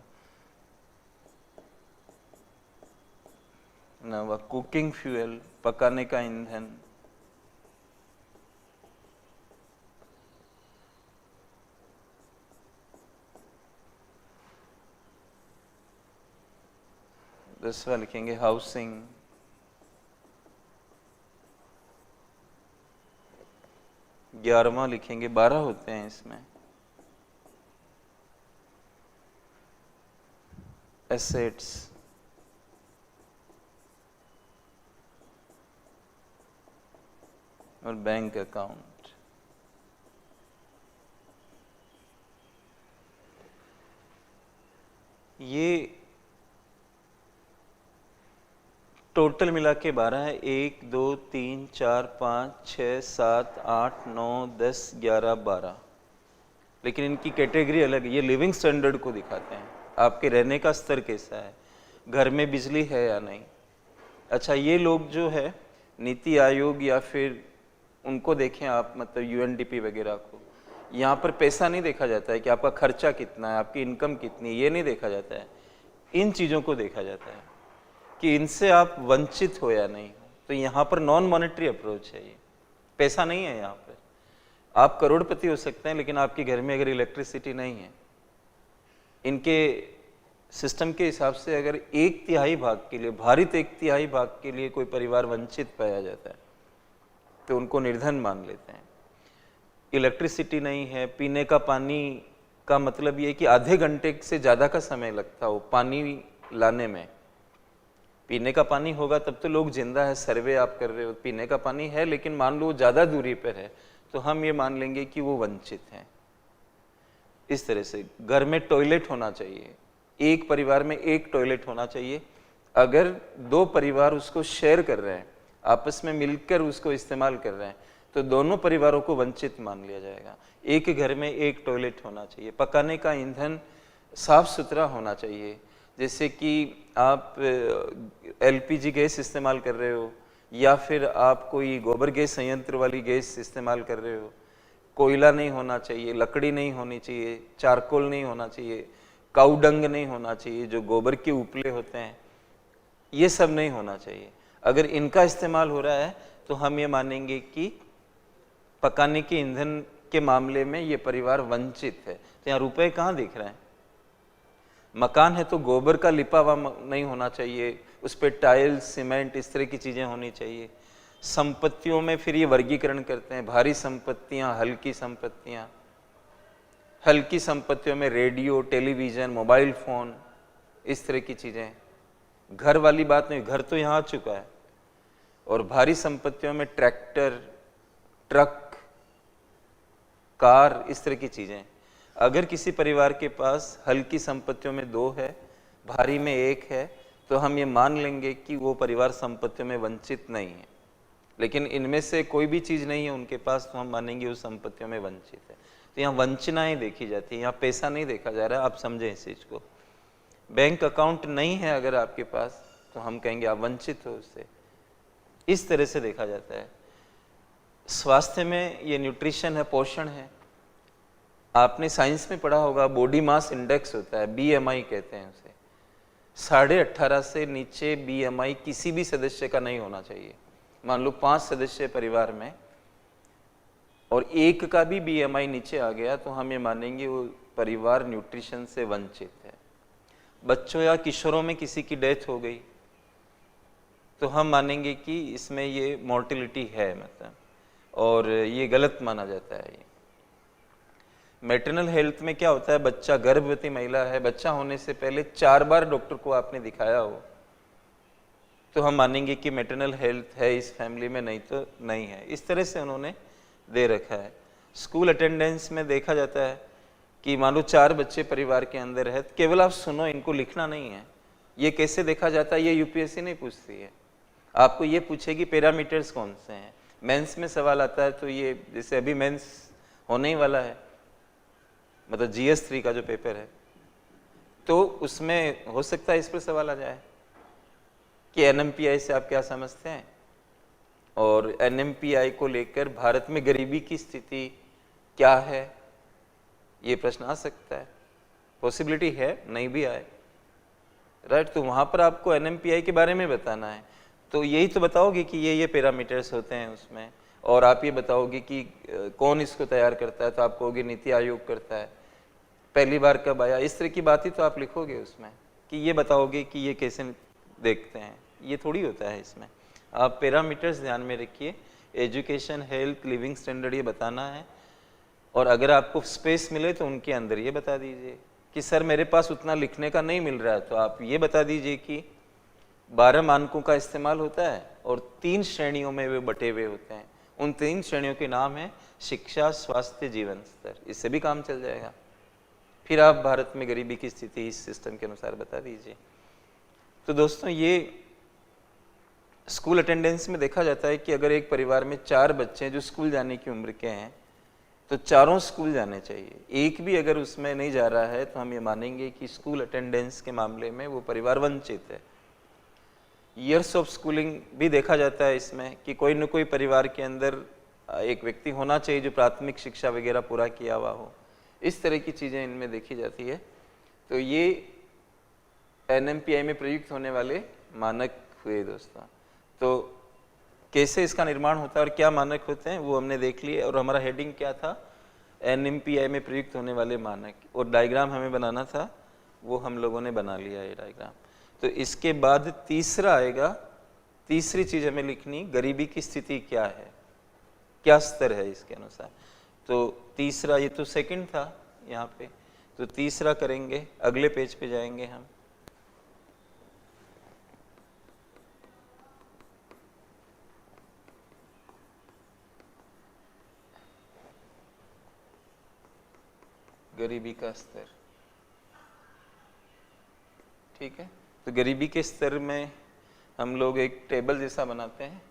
ना वह कुकिंग फ्यूल, पकाने का ईंधन। दूसरा लिखेंगे हाउसिंग। ग्यारहवां लिखेंगे, 12 होते हैं इसमें, एसेट्स। और बैंक अकाउंट। ये टोटल मिला के 12 है। 1 2 3 4 5 6 7 8 9 10 11 12। लेकिन इनकी कैटेगरी अलग है। ये लिविंग स्टैंडर्ड को दिखाते हैं, आपके रहने का स्तर कैसा है, घर में बिजली है या नहीं। अच्छा, ये लोग जो है नीति आयोग या फिर उनको देखें आप, मतलब यूएनडीपी वगैरह को, यहाँ पर पैसा नहीं देखा जाता है कि आपका खर्चा कितना है, आपकी इनकम कितनी है, ये नहीं देखा जाता है। इन चीज़ों को देखा जाता है कि इनसे आप वंचित हो या नहीं। तो यहाँ पर नॉन मॉनेटरी अप्रोच है, ये पैसा नहीं है। यहाँ पर आप करोड़पति हो सकते हैं, लेकिन आपके घर में अगर इलेक्ट्रिसिटी नहीं है, इनके सिस्टम के हिसाब से अगर 1/3 भाग के लिए, भारित 1/3 भाग के लिए कोई परिवार वंचित पाया जाता है तो उनको निर्धन मान लेते हैं। इलेक्ट्रिसिटी नहीं है, पीने का पानी का मतलब ये कि आधे घंटे से ज़्यादा का समय लगता हो पानी लाने में। पीने का पानी होगा तब तो लोग जिंदा है। सर्वे आप कर रहे हो, पीने का पानी है, लेकिन मान लो ज़्यादा दूरी पर है तो हम ये मान लेंगे कि वो वंचित हैं। इस तरह से घर में टॉयलेट होना चाहिए, एक परिवार में एक टॉयलेट होना चाहिए। अगर दो परिवार उसको शेयर कर रहे हैं, आपस में मिलकर उसको इस्तेमाल कर रहे हैं, तो दोनों परिवारों को वंचित मान लिया जाएगा। एक घर में एक टॉयलेट होना चाहिए, पकाने का ईंधन साफ सुथरा होना चाहिए। जैसे कि आप एलपीजी गैस इस्तेमाल कर रहे हो या फिर आप कोई गोबर गैस संयंत्र वाली गैस इस्तेमाल कर रहे हो, कोयला नहीं होना चाहिए, लकड़ी नहीं होनी चाहिए, चारकोल नहीं होना चाहिए, काउडंग नहीं होना चाहिए, जो गोबर के उपले होते हैं, ये सब नहीं होना चाहिए। अगर इनका इस्तेमाल हो रहा है तो हम ये मानेंगे कि पकाने के ईंधन के मामले में ये परिवार वंचित है। तो यहाँ रुपए कहाँ दिख रहे हैं? मकान है तो गोबर का लिपा हुआ नहीं होना चाहिए, उस पर टाइल्स, सीमेंट, इस तरह की चीज़ें होनी चाहिए। संपत्तियों में फिर ये वर्गीकरण करते हैं, भारी संपत्तियां, हल्की संपत्तियां। हल्की संपत्तियों में रेडियो, टेलीविज़न, मोबाइल फ़ोन, इस तरह की चीज़ें। घर वाली बात नहीं, घर तो यहाँ आ चुका है। और भारी संपत्तियों में ट्रैक्टर, ट्रक, कार, इस तरह की चीज़ें। अगर किसी परिवार के पास हल्की संपत्तियों में 2 है, भारी में 1 है, तो हम ये मान लेंगे कि वो परिवार संपत्तियों में वंचित नहीं है। लेकिन इनमें से कोई भी चीज़ नहीं है उनके पास, तो हम मानेंगे वो संपत्तियों में वंचित है। तो यहाँ वंचनाएं देखी जाती है, यहाँ पैसा नहीं देखा जा रहा है। आप समझें इस चीज़ को। बैंक अकाउंट नहीं है अगर आपके पास, तो हम कहेंगे आप वंचित हो उससे। इस तरह से देखा जाता है। स्वास्थ्य में ये न्यूट्रिशन है, पोषण है। आपने साइंस में पढ़ा होगा, बॉडी मास इंडेक्स होता है, बीएमआई कहते हैं उसे। 18.5 से नीचे बीएमआई किसी भी सदस्य का नहीं होना चाहिए। मान लो 5 सदस्य परिवार में और एक का भी बीएमआई नीचे आ गया, तो हम ये मानेंगे वो परिवार न्यूट्रिशन से वंचित है। बच्चों या किशोरों में किसी की डेथ हो गई, तो हम मानेंगे कि इसमें ये मोर्टिलिटी है, मतलब, और ये गलत माना जाता है। ये मैटरनल हेल्थ में क्या होता है, बच्चा, गर्भवती महिला है, बच्चा होने से पहले 4 बार डॉक्टर को आपने दिखाया हो, तो हम मानेंगे कि मैटरनल हेल्थ है इस फैमिली में, नहीं तो नहीं है। इस तरह से उन्होंने दे रखा है। स्कूल अटेंडेंस में देखा जाता है कि मान लो 4 बच्चे परिवार के अंदर है, केवल आप सुनो, इनको लिखना नहीं है। ये कैसे देखा जाता है, ये यूपीएससी नहीं पूछती है। आपको ये पूछेगी पैरामीटर्स कौन से हैं। मेंस में सवाल आता है तो ये, जैसे अभी मेंस होने ही वाला है, मतलब GS3 का जो पेपर है, तो उसमें हो सकता है इस पर सवाल आ जाए कि NMPI से आप क्या समझते हैं, और NMPI को लेकर भारत में गरीबी की स्थिति क्या है, ये प्रश्न आ सकता है। पॉसिबिलिटी है, नहीं भी आए, राइट। तो वहाँ पर आपको NMPI के बारे में बताना है, तो यही तो बताओगे कि ये पैरामीटर्स होते हैं उसमें, और आप ये बताओगे कि कौन इसको तैयार करता है, तो आप कहोगे नीति आयोग करता है, पहली बार कब आया, इस तरह की बात ही तो आप लिखोगे उसमें, कि ये बताओगे कि ये कैसे देखते हैं। ये थोड़ी होता है इसमें। आप पैरामीटर्स ध्यान में रखिए, एजुकेशन, हेल्थ, लिविंग स्टैंडर्ड, ये बताना है। और अगर आपको स्पेस मिले तो उनके अंदर ये बता दीजिए कि सर मेरे पास उतना लिखने का नहीं मिल रहा है, तो आप ये बता दीजिए कि 12 मानकों का इस्तेमाल होता है और 3 श्रेणियों में वे बटे हुए होते हैं। उन 3 श्रेणियों के नाम है शिक्षा, स्वास्थ्य, जीवन स्तर। इससे भी काम चल जाएगा। फिर आप भारत में गरीबी की स्थिति इस सिस्टम के अनुसार बता दीजिए। तो दोस्तों, ये स्कूल अटेंडेंस में देखा जाता है कि अगर एक परिवार में 4 बच्चे हैं जो स्कूल जाने की उम्र के हैं, तो चारों स्कूल जाने चाहिए। एक भी अगर उसमें नहीं जा रहा है, तो हम ये मानेंगे कि स्कूल अटेंडेंस के मामले में वो परिवार वंचित है। ईयर्स ऑफ स्कूलिंग भी देखा जाता है इसमें, कि कोई न कोई परिवार के अंदर एक व्यक्ति होना चाहिए जो प्राथमिक शिक्षा वगैरह पूरा किया हुआ हो। इस तरह की चीज़ें इनमें देखी जाती है। तो ये NMPI में प्रयुक्त होने वाले मानक हुए दोस्तों। तो कैसे इसका निर्माण होता है और क्या मानक होते हैं वो हमने देख लिए। और हमारा हेडिंग क्या था, NMPI में प्रयुक्त होने वाले मानक, और डायग्राम हमें बनाना था, वो हम लोगों ने बना लिया ये डायग्राम। तो इसके बाद तीसरा आएगा, तीसरी चीज़ हमें लिखनी, गरीबी की स्थिति क्या है, क्या स्तर है इसके अनुसार। तो तीसरा, ये तो सेकंड था यहाँ पे, तो तीसरा करेंगे, अगले पेज पे जाएंगे हम। गरीबी का स्तर। ठीक है, तो गरीबी के स्तर में हम लोग एक टेबल जैसा बनाते हैं।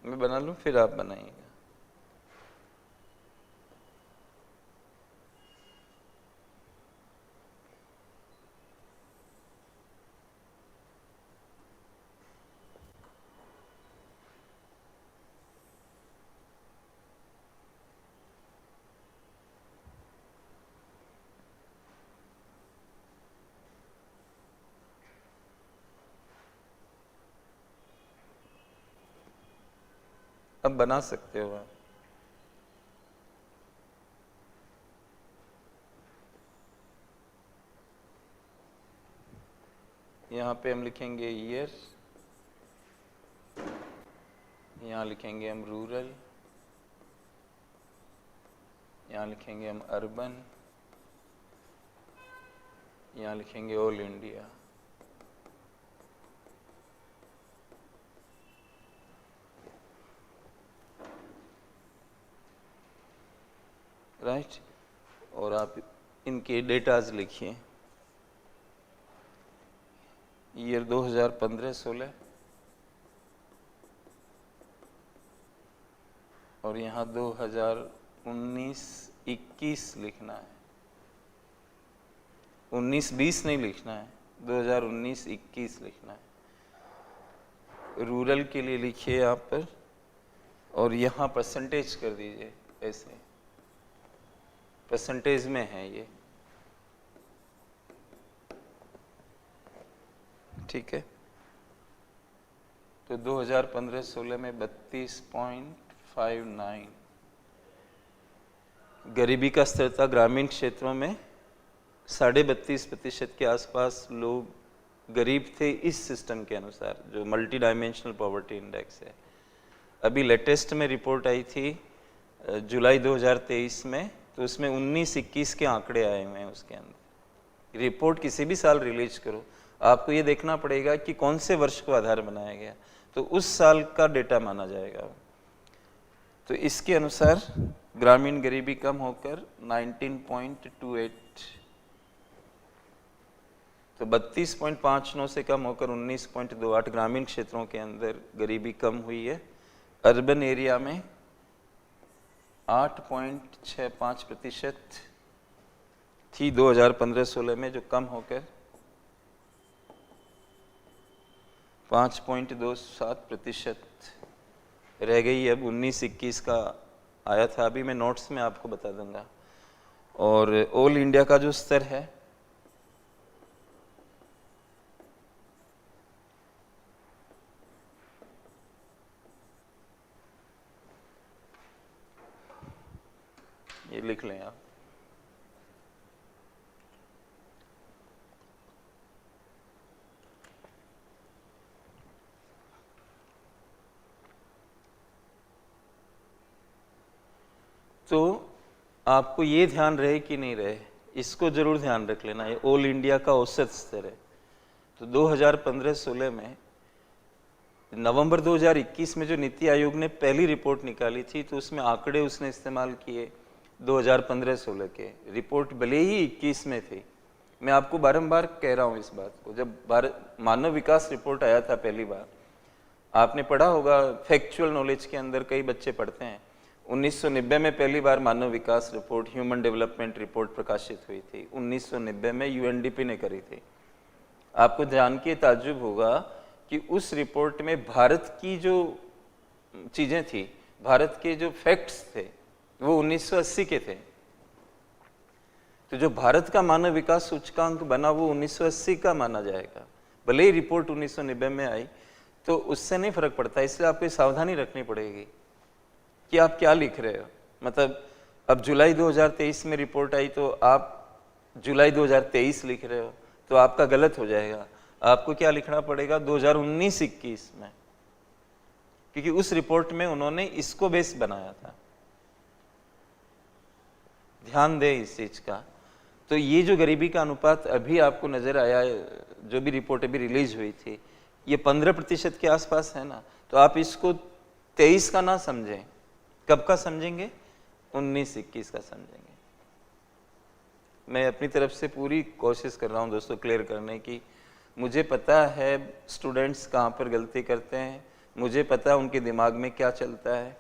मैं बना लूं, फिर आप बनाइएगा। अब बना सकते हो आप। यहाँ पे हम लिखेंगे ईयर, यहाँ लिखेंगे हम रूरल, यहाँ लिखेंगे हम अर्बन, यहाँ लिखेंगे ऑल इंडिया। राइट, और आप इनके डेटाज लिखिए। ईयर 2015-16 और यहाँ 2019-21 लिखना है। 19-20 नहीं लिखना है, 2019-21 लिखना है। रूरल के लिए लिखिए यहाँ पर, और यहाँ परसेंटेज कर दीजिए ऐसे, परसेंटेज में है ये। ठीक है, तो 2015-16 में 32.59 गरीबी का स्तर था। ग्रामीण क्षेत्रों में 32.5% के आसपास लोग गरीब थे इस सिस्टम के अनुसार, जो मल्टी डायमेंशनल पॉवर्टी इंडेक्स है। अभी लेटेस्ट में रिपोर्ट आई थी जुलाई 2023 में, तो उसमें 19-21 के आंकड़े आए हुए हैं। उसके अंदर रिपोर्ट किसी भी साल रिलीज करो, आपको ये देखना पड़ेगा कि कौन से वर्ष को आधार बनाया गया, तो उस साल का डेटा माना जाएगा। तो इसके अनुसार ग्रामीण गरीबी कम होकर 19.28, तो 32.59 से कम होकर 19.28 ग्रामीण क्षेत्रों के अंदर गरीबी कम हुई है। अर्बन एरिया में 8.65% थी 2015-16 में, जो कम होकर 5.27% रह गई। अब 19-21 का आया था, अभी मैं नोट्स में आपको बता दूंगा। और ऑल इंडिया का जो स्तर है ये लिख लें आप। तो आपको ये ध्यान रहे कि नहीं रहे, इसको जरूर ध्यान रख लेना, ये ऑल इंडिया का औसत स्तर है। तो 2015-16 में नवंबर 2021 में जो नीति आयोग ने पहली रिपोर्ट निकाली थी, तो उसमें आंकड़े उसने इस्तेमाल किए 2015-16 के। रिपोर्ट भले ही 21 में थी, मैं आपको बारंबार कह रहा हूँ इस बात को। जब भारत मानव विकास रिपोर्ट आया था पहली बार, आपने पढ़ा होगा, फैक्चुअल नॉलेज के अंदर कई बच्चे पढ़ते हैं, 1990 में पहली बार मानव विकास रिपोर्ट, ह्यूमन डेवलपमेंट रिपोर्ट प्रकाशित हुई थी, 1990 में यूएनडीपी ने करी थी। आपको जान के ताज्जुब होगा कि उस रिपोर्ट में भारत की जो चीजें थी, भारत के जो फैक्ट्स थे, वो 1980 के थे। तो जो भारत का मानव विकास सूचकांक बना वो 1980 का माना जाएगा, भले ही रिपोर्ट 1990 में आई, तो उससे नहीं फर्क पड़ता। इसलिए आपको सावधानी रखनी पड़ेगी कि आप क्या लिख रहे हो। मतलब अब जुलाई 2023 में रिपोर्ट आई तो आप जुलाई 2023 लिख रहे हो तो आपका गलत हो जाएगा। आपको क्या लिखना पड़ेगा 2019-21 में, क्योंकि उस रिपोर्ट में उन्होंने इसको बेस बनाया था। ध्यान दे इस चीज का। तो ये जो गरीबी का अनुपात अभी आपको नजर आया, जो भी रिपोर्ट अभी रिलीज हुई थी, ये 15% के आसपास है ना। तो आप इसको 23 का ना समझें, कब का समझेंगे? 19-21 का समझेंगे। मैं अपनी तरफ से पूरी कोशिश कर रहा हूँ दोस्तों क्लियर करने की। मुझे पता है स्टूडेंट्स कहाँ पर गलती करते हैं, मुझे पता है उनके दिमाग में क्या चलता है,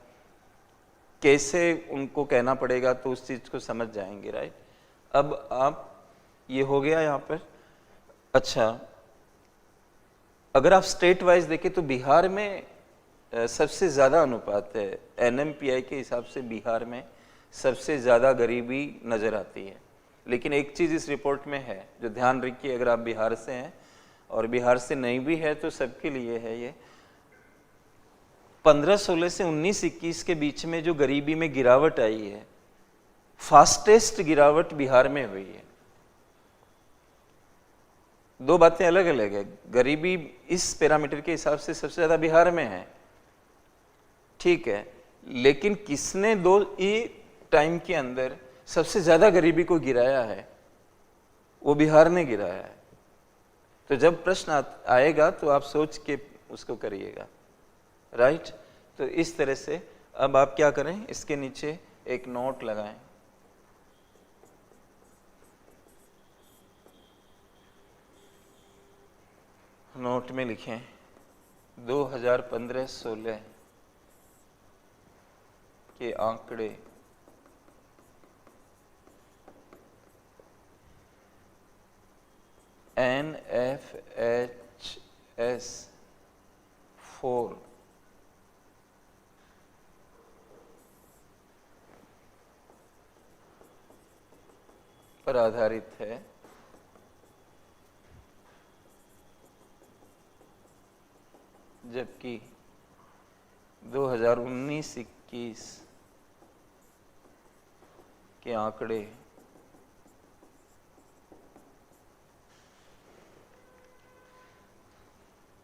कैसे उनको कहना पड़ेगा, तो उस चीज़ को समझ जाएंगे। राइट, अब आप ये हो गया यहाँ पर। अच्छा, अगर आप स्टेट वाइज देखें तो बिहार में सबसे ज़्यादा अनुपात है, एनएमपीआई के हिसाब से बिहार में सबसे ज़्यादा गरीबी नज़र आती है। लेकिन एक चीज़ इस रिपोर्ट में है जो ध्यान रखिए, अगर आप बिहार से हैं और बिहार से नहीं भी है तो सबके लिए है ये। 15-16 से 19-21 के बीच में जो गरीबी में गिरावट आई है, फास्टेस्ट गिरावट बिहार में हुई है। दो बातें अलग अलग है, गरीबी इस पैरामीटर के हिसाब से सबसे ज्यादा बिहार में है, ठीक है, लेकिन किसने दो टाइम के अंदर सबसे ज्यादा गरीबी को गिराया है? वो बिहार ने गिराया है। तो जब प्रश्न आएगा तो आप सोच के उसको करिएगा। राइट, तो इस तरह से अब आप क्या करें, इसके नीचे एक नोट लगाएं। नोट में लिखें 2015-16 के आंकड़े NFHS 4 पर आधारित है। जबकि 2019-21 के आंकड़े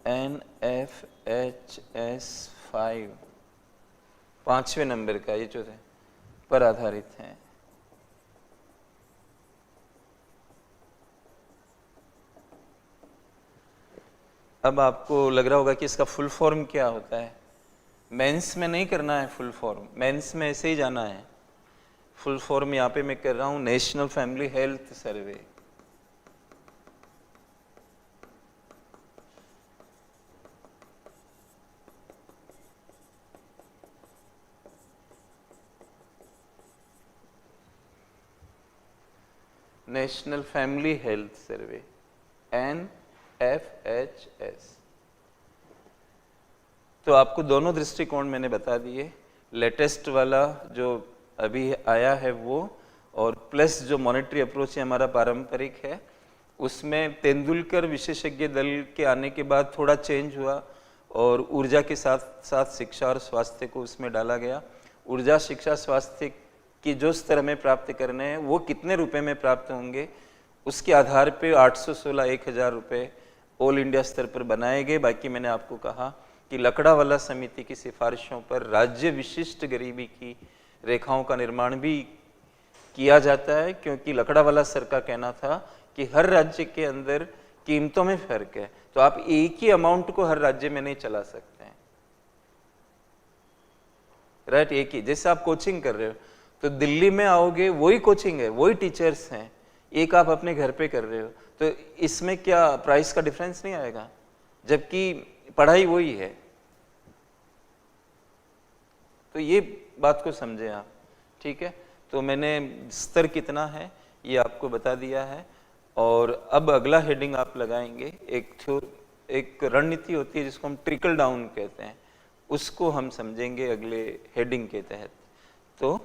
NFHS 5 5वें नंबर का, ये जो है पर आधारित है। अब आपको लग रहा होगा कि इसका फुल फॉर्म क्या होता है। मेंस में नहीं करना है फुल फॉर्म, मेंस में ऐसे ही जाना है। फुल फॉर्म यहाँ पे मैं कर रहा हूँ national family health survey. National family health survey NFHS। तो आपको दोनों दृष्टिकोण मैंने बता दिए, लेटेस्ट वाला जो अभी आया है वो, और प्लस जो मॉनेटरी अप्रोच है हमारा पारंपरिक है। उसमें तेंदुलकर विशेषज्ञ दल के आने के बाद थोड़ा चेंज हुआ और ऊर्जा के साथ साथ शिक्षा और स्वास्थ्य को उसमें डाला गया। ऊर्जा, शिक्षा, स्वास्थ्य की जो स्तर हमें प्राप्त करने हैं वो कितने रुपए में प्राप्त होंगे, उसके आधार पे 816 1000 रुपये ऑल इंडिया स्तर पर बनाए गए। बाकी मैंने आपको कहा कि लकड़ावाला समिति की सिफारिशों पर राज्य विशिष्ट गरीबी की रेखाओं का निर्माण भी किया जाता है, क्योंकि लकड़ावाला सर का कहना था कि हर राज्य के अंदर कीमतों में फर्क है, तो आप एक ही अमाउंट को हर राज्य में नहीं चला सकते हैं। राइट, एक ही, जैसे आप कोचिंग कर रहे हो तो दिल्ली में आओगे वही कोचिंग है, वही टीचर्स हैं, एक आप अपने घर पे कर रहे हो, तो इसमें क्या प्राइस का डिफरेंस नहीं आएगा, जबकि पढ़ाई वही है। तो ये बात को समझें आप, ठीक है। तो मैंने स्तर कितना है ये आपको बता दिया है। और अब अगला हेडिंग आप लगाएंगे, एक रणनीति होती है जिसको हम ट्रिकल डाउन कहते हैं, उसको हम समझेंगे अगले हेडिंग के तहत। तो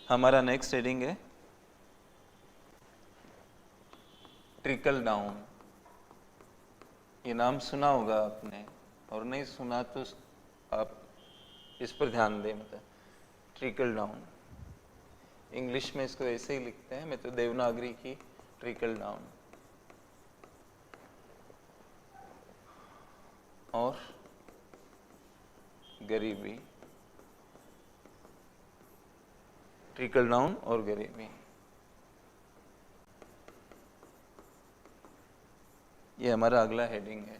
हमारा नेक्स्ट हेडिंग है ट्रिकल डाउन। ये नाम सुना होगा आपने, और नहीं सुना तो आप इस पर ध्यान दें। मतलब ट्रिकल डाउन, इंग्लिश में इसको ऐसे ही लिखते हैं, मैं तो देवनागरी की ट्रिकल डाउन। और गरीबी, ट्रिकल डाउन और गरीबी, ये हमारा अगला हेडिंग है।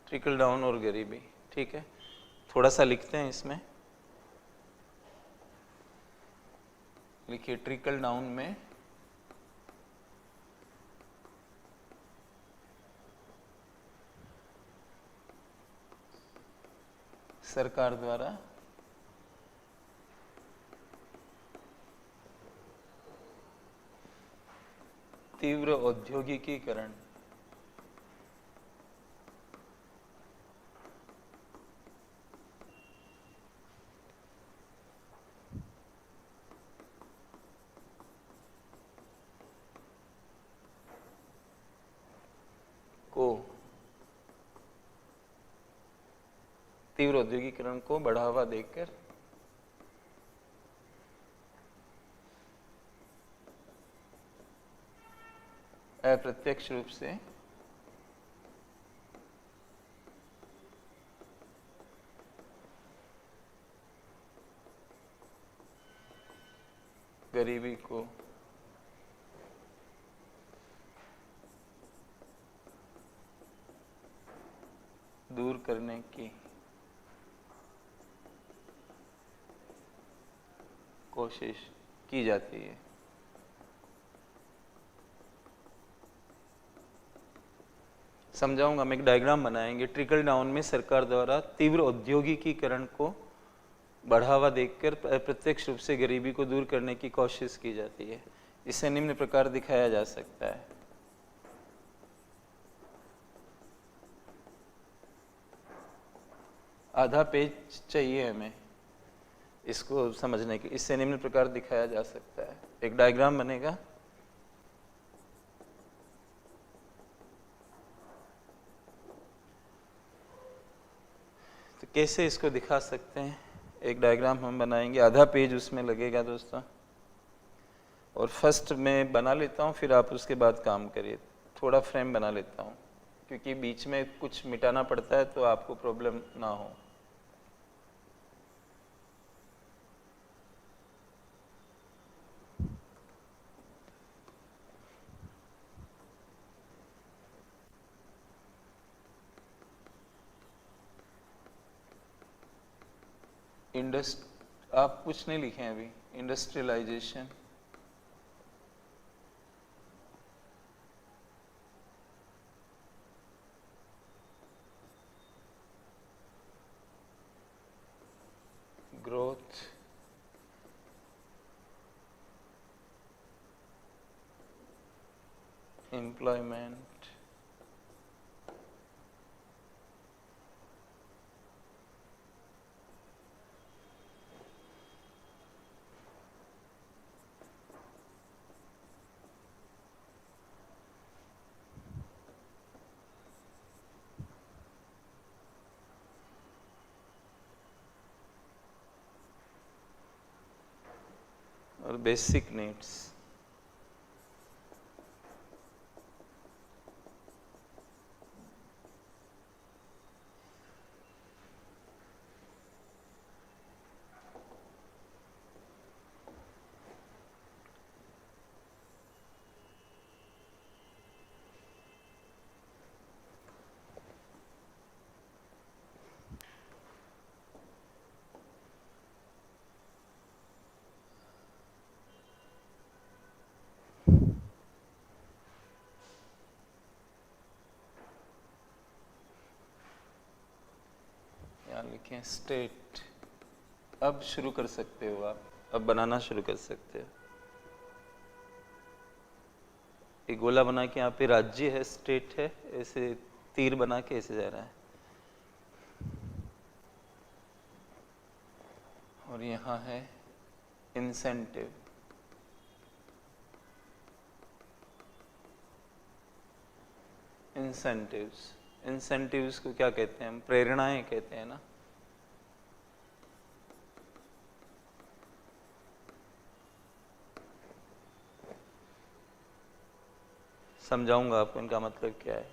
ट्रिकल डाउन और गरीबी, ठीक है। थोड़ा सा लिखते हैं इसमें, लिखिए ट्रिकल डाउन में सरकार द्वारा तीव्र औद्योगिकीकरण को तीव्र औद्योगिकीकरण को बढ़ावा देकर अप्रत्यक्ष रूप से गरीबी को दूर करने की कोशिश की जाती है। समझाऊंगा, हम एक डायग्राम बनाएंगे। ट्रिकल डाउन में सरकार द्वारा तीव्र औद्योगिकीकरण को बढ़ावा देकर प्रत्यक्ष रूप से गरीबी को दूर करने की कोशिश की जाती है। इसे निम्न प्रकार दिखाया जा सकता है। आधा पेज चाहिए हमें इसको समझने के। इससे निम्न प्रकार दिखाया जा सकता है, एक डायग्राम बनेगा। तो कैसे इसको दिखा सकते हैं, एक डायग्राम हम बनाएंगे, आधा पेज उसमें लगेगा दोस्तों। और फर्स्ट मैं बना लेता हूँ, फिर आप उसके बाद काम करिए। थोड़ा फ्रेम बना लेता हूँ, क्योंकि बीच में कुछ मिटाना पड़ता है तो आपको प्रॉब्लम ना हो। आप कुछ नहीं लिखे अभी। इंडस्ट्रियलाइजेशन, ग्रोथ, एम्प्लॉयमेंट, और बेसिक नीड्स। लिखें स्टेट। अब शुरू कर सकते हो आप, अब बनाना शुरू कर सकते हो। एक गोला बना के यहाँ पे राज्य है, स्टेट है, ऐसे तीर बना के ऐसे जा रहा है, और यहाँ है इंसेंटिव। इंसेंटिव्स को क्या कहते हैं हम? प्रेरणाएं कहते हैं ना। समझाऊंगा आपको इनका मतलब क्या है।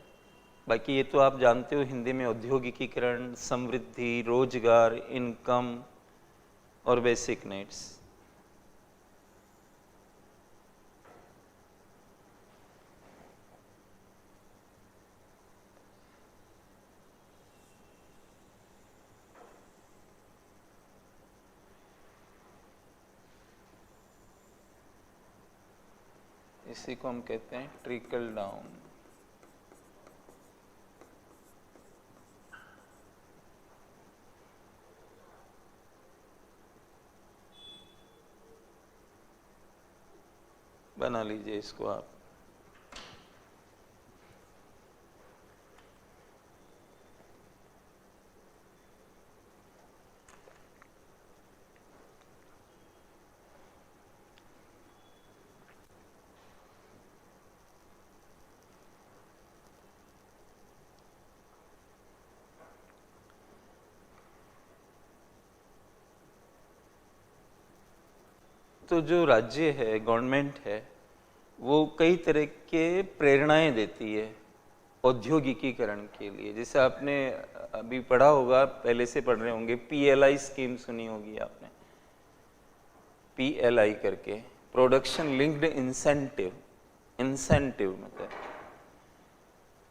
बाकी ये तो आप जानते हो, हिंदी में औद्योगिकीकरण, समृद्धि, रोजगार, इनकम और बेसिक नीड्स। इसी को हम कहते हैं ट्रिकल डाउन। बना लीजिए इसको आप। तो जो राज्य है, गवर्नमेंट है, वो कई तरह के प्रेरणाएं देती है औद्योगिकीकरण के लिए। जैसे आपने अभी पढ़ा होगा, पहले से पढ़ रहे होंगे, PLI स्कीम सुनी होगी आपने, PLI करके, प्रोडक्शन लिंक्ड इंसेंटिव। इंसेंटिव मतलब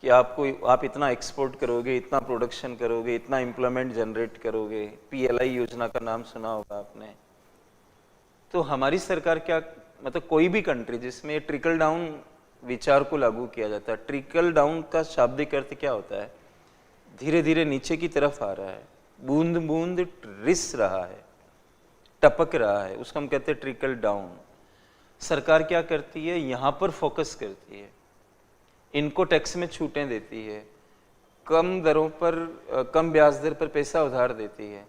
कि आप इतना एक्सपोर्ट करोगे, इतना प्रोडक्शन करोगे, इतना एम्प्लॉयमेंट जनरेट करोगे। PLI योजना का नाम सुना होगा आपने। तो हमारी सरकार क्या, मतलब कोई भी कंट्री जिसमें ट्रिकल डाउन विचार को लागू किया जाता है। ट्रिकल डाउन का शाब्दिक अर्थ क्या होता है? धीरे धीरे नीचे की तरफ आ रहा है, बूंद बूंद रिस रहा है, टपक रहा है, उसको हम कहते हैं ट्रिकल डाउन। सरकार क्या करती है? यहाँ पर फोकस करती है, इनको टैक्स में छूटें देती है, कम दरों पर, कम ब्याज दर पर पैसा उधार देती है,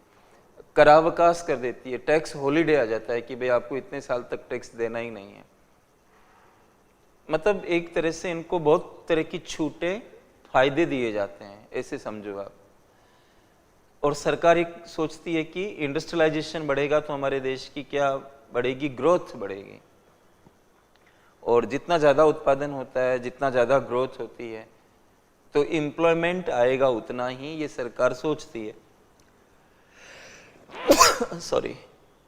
करावकाश कर देती है, टैक्स हॉलीडे आ जाता है कि भाई आपको इतने साल तक टैक्स देना ही नहीं है। मतलब एक तरह से इनको बहुत तरह की छूटें, फायदे दिए जाते हैं, ऐसे समझो आप। और सरकार एक सोचती है कि इंडस्ट्रियलाइजेशन बढ़ेगा तो हमारे देश की क्या बढ़ेगी? ग्रोथ बढ़ेगी। और जितना ज़्यादा उत्पादन होता है, जितना ज़्यादा ग्रोथ होती है, तो एम्प्लॉयमेंट आएगा उतना ही, ये सरकार सोचती है। सॉरी।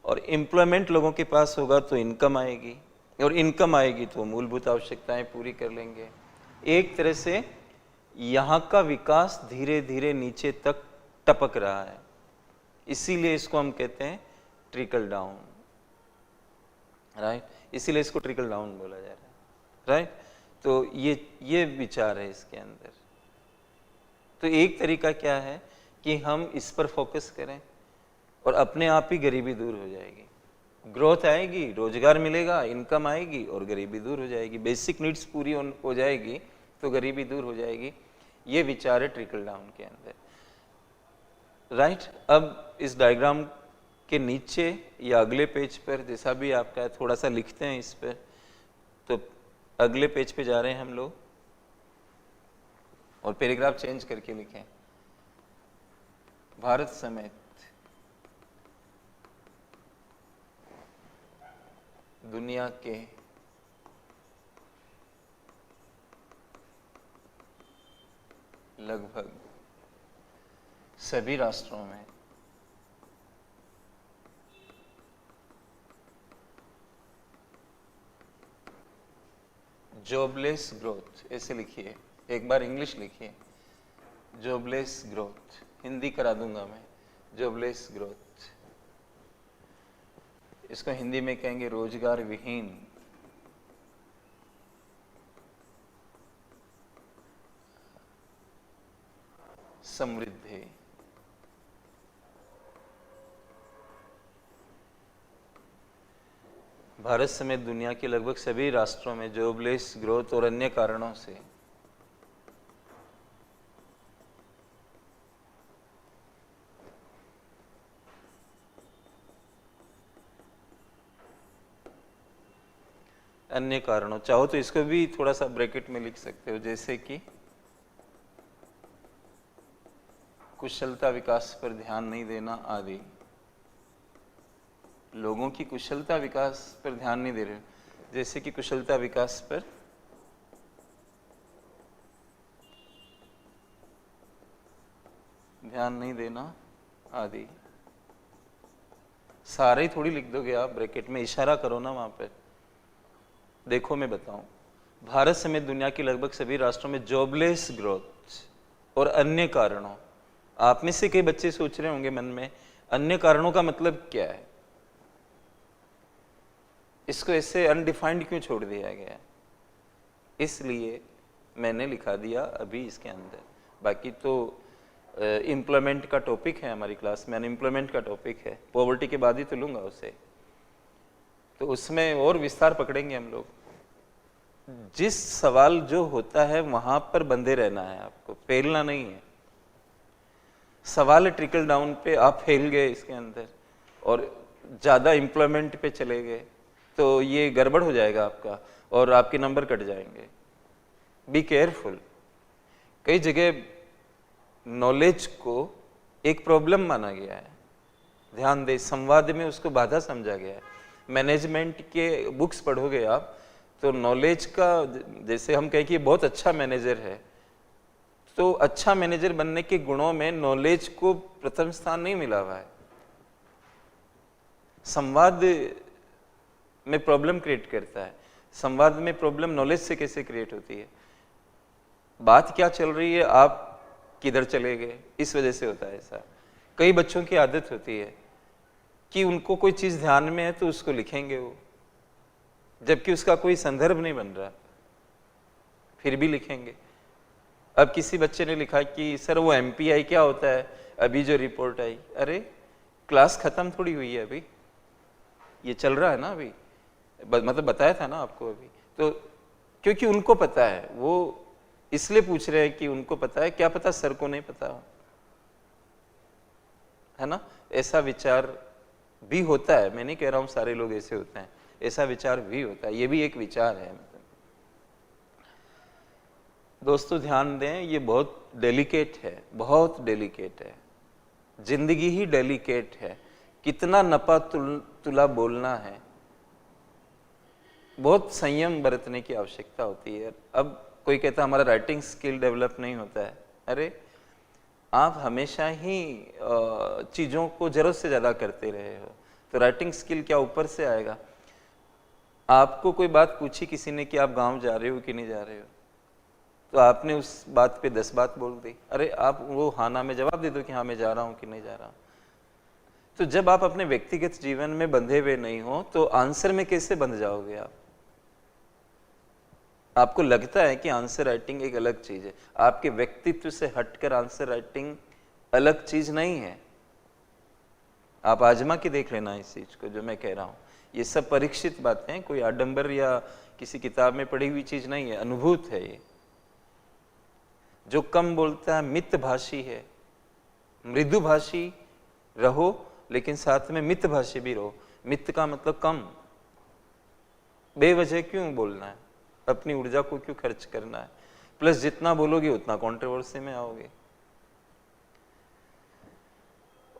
और एम्प्लॉयमेंट लोगों के पास होगा तो इनकम आएगी, और इनकम आएगी तो मूलभूत आवश्यकताएं पूरी कर लेंगे। एक तरह से यहाँ का विकास धीरे धीरे नीचे तक टपक रहा है, इसीलिए इसको हम कहते हैं ट्रिकल डाउन, राइट? इसीलिए इसको ट्रिकल डाउन बोला जा रहा है, राइट? तो ये विचार है इसके अंदर। तो एक तरीका क्या है कि हम इस पर फोकस करें और अपने आप ही गरीबी दूर हो जाएगी, ग्रोथ आएगी, रोजगार मिलेगा, इनकम आएगी और गरीबी दूर हो जाएगी। बेसिक नीड्स पूरी हो जाएगी तो गरीबी दूर हो जाएगी। ये विचार है ट्रिकल डाउन के अंदर, राइट? अब इस डायग्राम के नीचे या अगले पेज पर, जैसा भी आपका है, थोड़ा सा लिखते हैं इस पर। तो अगले पेज पे जा रहे हैं हम लोग, और पैराग्राफ चेंज करके लिखें। भारत समेत दुनिया के लगभग सभी राष्ट्रों में जॉबलेस ग्रोथ, ऐसे लिखिए, एक बार इंग्लिश लिखिए, जॉबलेस ग्रोथ, हिंदी करा दूंगा मैं, जॉबलेस ग्रोथ। इसको हिंदी में कहेंगे रोजगार विहीन समृद्धि। भारत समेत दुनिया के लगभग सभी राष्ट्रों में जॉबलेस ग्रोथ और अन्य कारणों से चाहो तो इसको भी थोड़ा सा ब्रैकेट में लिख सकते हो, जैसे कि कुशलता विकास पर ध्यान नहीं देना आदि। लोगों की कुशलता विकास पर ध्यान नहीं दे रहे, जैसे कि कुशलता विकास पर ध्यान नहीं देना आदि। सारे ही थोड़ी लिख दोगे आप, ब्रैकेट में इशारा करो ना वहां पर। देखो मैं बताऊं, भारत समेत दुनिया के लगभग सभी राष्ट्रों में जॉबलेस ग्रोथ और अन्य कारणों। आप में से कई बच्चे सोच रहे होंगे मन में, अन्य कारणों का मतलब क्या है, इसको ऐसे अनडिफाइंड क्यों छोड़ दिया गया है? इसलिए मैंने लिखा दिया अभी इसके अंदर। बाकी तो एम्प्लॉयमेंट का टॉपिक है हमारी क्लास में, अनएम्प्लॉयमेंट का टॉपिक है, पॉवर्टी के बाद ही तो लूंगा उसे, तो उसमें और विस्तार पकड़ेंगे हम लोग। जिस सवाल जो होता है वहां पर बंधे रहना है, आपको फैलना नहीं है। सवाल ट्रिकल डाउन पे आप फैल गए इसके अंदर और ज्यादा एम्प्लॉयमेंट पे चले गए तो ये गड़बड़ हो जाएगा आपका और आपके नंबर कट जाएंगे। Be careful. कई जगह नॉलेज को एक प्रॉब्लम माना गया है, ध्यान दे, संवाद में उसको बाधा समझा गया है। मैनेजमेंट के बुक्स पढ़ोगे आप तो नॉलेज का, जैसे हम कहें कि बहुत अच्छा मैनेजर है, तो अच्छा मैनेजर बनने के गुणों में नॉलेज को प्रथम स्थान नहीं मिला हुआ है। संवाद में प्रॉब्लम क्रिएट करता है। संवाद में प्रॉब्लम नॉलेज से कैसे क्रिएट होती है? बात क्या चल रही है, आप किधर चले गए, इस वजह से होता है ऐसा। कई बच्चों की आदत होती है कि उनको कोई चीज ध्यान में है तो उसको लिखेंगे वो, जबकि उसका कोई संदर्भ नहीं बन रहा, फिर भी लिखेंगे। अब किसी बच्चे ने लिखा कि सर वो MPI क्या होता है, अभी जो रिपोर्ट आई। अरे क्लास खत्म थोड़ी हुई है, अभी ये चल रहा है ना, अभी मतलब बताया था ना आपको अभी। तो क्योंकि उनको पता है, वो इसलिए पूछ रहे हैं कि उनको पता है, क्या पता सर को नहीं पता है ना। ऐसा विचार भी होता है, मैं नहीं कह रहा हूं सारे लोग ऐसे होते हैं, ऐसा विचार भी होता है, ये भी एक विचार है। दोस्तों ध्यान दें, ये बहुत डेलिकेट है, बहुत डेलिकेट है, जिंदगी ही डेलिकेट है। कितना नपा तुला बोलना है, बहुत संयम बरतने की आवश्यकता होती है। अब कोई कहता है हमारा राइटिंग स्किल डेवलप नहीं होता है। अरे आप हमेशा ही चीज़ों को जरूरत से ज़्यादा करते रहे हो, तो राइटिंग स्किल क्या ऊपर से आएगा? आपको कोई बात पूछी किसी ने कि आप गांव जा रहे हो कि नहीं जा रहे हो, तो आपने उस बात पे 10 बात बोल दी। अरे आप वो हाँ ना में जवाब दे दो कि हाँ मैं जा रहा हूँ कि नहीं जा रहा हूँ। तो जब आप अपने व्यक्तिगत जीवन में बंधे हुए नहीं हो तो आंसर में कैसे बंध जाओगे आप? आपको लगता है कि आंसर राइटिंग एक अलग चीज है, आपके व्यक्तित्व से हटकर आंसर राइटिंग अलग चीज नहीं है। आप आजमा के देख लेना इस चीज को जो मैं कह रहा हूं। ये सब परीक्षित बातें, कोई आडंबर या किसी किताब में पढ़ी हुई चीज नहीं है, अनुभूत है ये। जो कम बोलता है मितभाषी है। मृदुभाषी रहो लेकिन साथ में मितभाषी भी रहो। मित का मतलब कम। बेवजह क्यों बोलना है, अपनी ऊर्जा को क्यों खर्च करना है? प्लस जितना बोलोगे उतना कंट्रोवर्सी में आओगे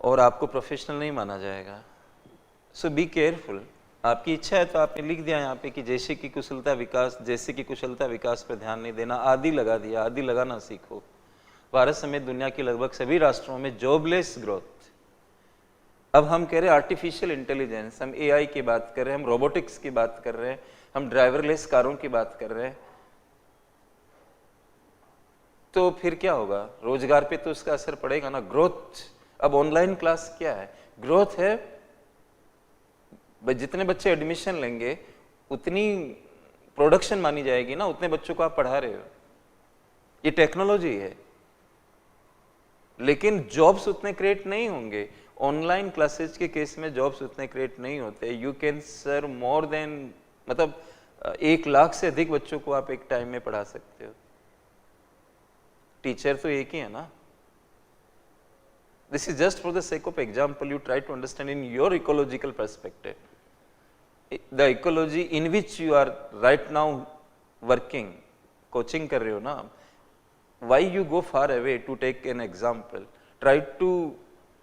और आपको प्रोफेशनल नहीं माना जाएगा। सो बी केयरफुल। आपकी इच्छा है तो आपने लिख दिया यहाँ पे कि जैसे कि कुशलता विकास पर ध्यान नहीं देना, आदि लगा दिया। आदि लगाना सीखो। भारत समेत दुनिया के लगभग सभी राष्ट्रों में जॉबलेस ग्रोथ। अब हम कह रहे हैं आर्टिफिशियल इंटेलिजेंस, हम AI की बात कर रहे हैं, हम रोबोटिक्स की बात कर रहे हैं, हम ड्राइवरलेस कारों की बात कर रहे हैं। तो फिर क्या होगा? रोजगार पे तो उसका असर पड़ेगा ना। ग्रोथ, अब ऑनलाइन क्लास क्या है? ग्रोथ है, जितने बच्चे एडमिशन लेंगे उतनी प्रोडक्शन मानी जाएगी ना, उतने बच्चों को आप पढ़ा रहे हो। ये टेक्नोलॉजी है, लेकिन जॉब्स उतने क्रिएट नहीं होंगे। ऑनलाइन क्लासेज के केस में जॉब्स उतने क्रिएट नहीं होते। You can serve more than, मतलब 1 लाख से अधिक बच्चों को आप एक टाइम में पढ़ा सकते हो। टीचर तो एक ही है ना। This is just for the sake of example, you try to understand in your ecological perspective, the ecology in which you are right now working, coaching कर रहे हो ना, why you go far away to take an example, try to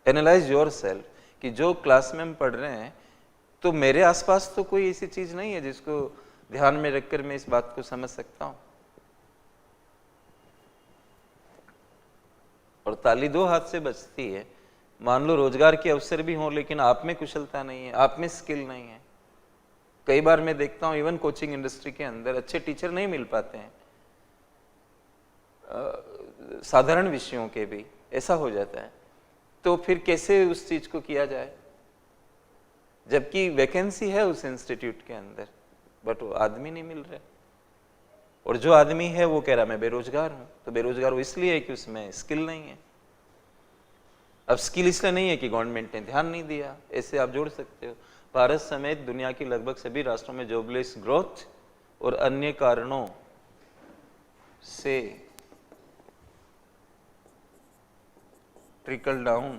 analyze yourself कि जो class में हम पढ़ रहे हैं तो मेरे आसपास तो कोई ऐसी चीज नहीं है जिसको ध्यान में रखकर मैं इस बात को समझ सकता हूँ। और ताली दो हाथ से बजती है। मान लो रोजगार के अवसर भी हों लेकिन आप में कुशलता नहीं है, आप में स्किल नहीं है। कई बार मैं देखता हूं इवन कोचिंग इंडस्ट्री के अंदर अच्छे टीचर नहीं मिल पाते हैं, साधारण विषयों के भी ऐसा हो जाता है। तो फिर कैसे उस चीज को किया जाए, जबकि वैकेंसी है उस इंस्टीट्यूट के अंदर, बट वो आदमी नहीं मिल रहा। और जो आदमी है वो कह रहा मैं बेरोजगार हूं। तो बेरोजगार वो इसलिए है कि उसमें स्किल नहीं है। अब स्किल इसलिए नहीं है कि गवर्नमेंट ने ध्यान नहीं दिया। ऐसे आप जोड़ सकते हो। भारत समेत दुनिया की लगभग सभी राष्ट्रों में जॉबलेस ग्रोथ और अन्य कारणों से ट्रिकल डाउन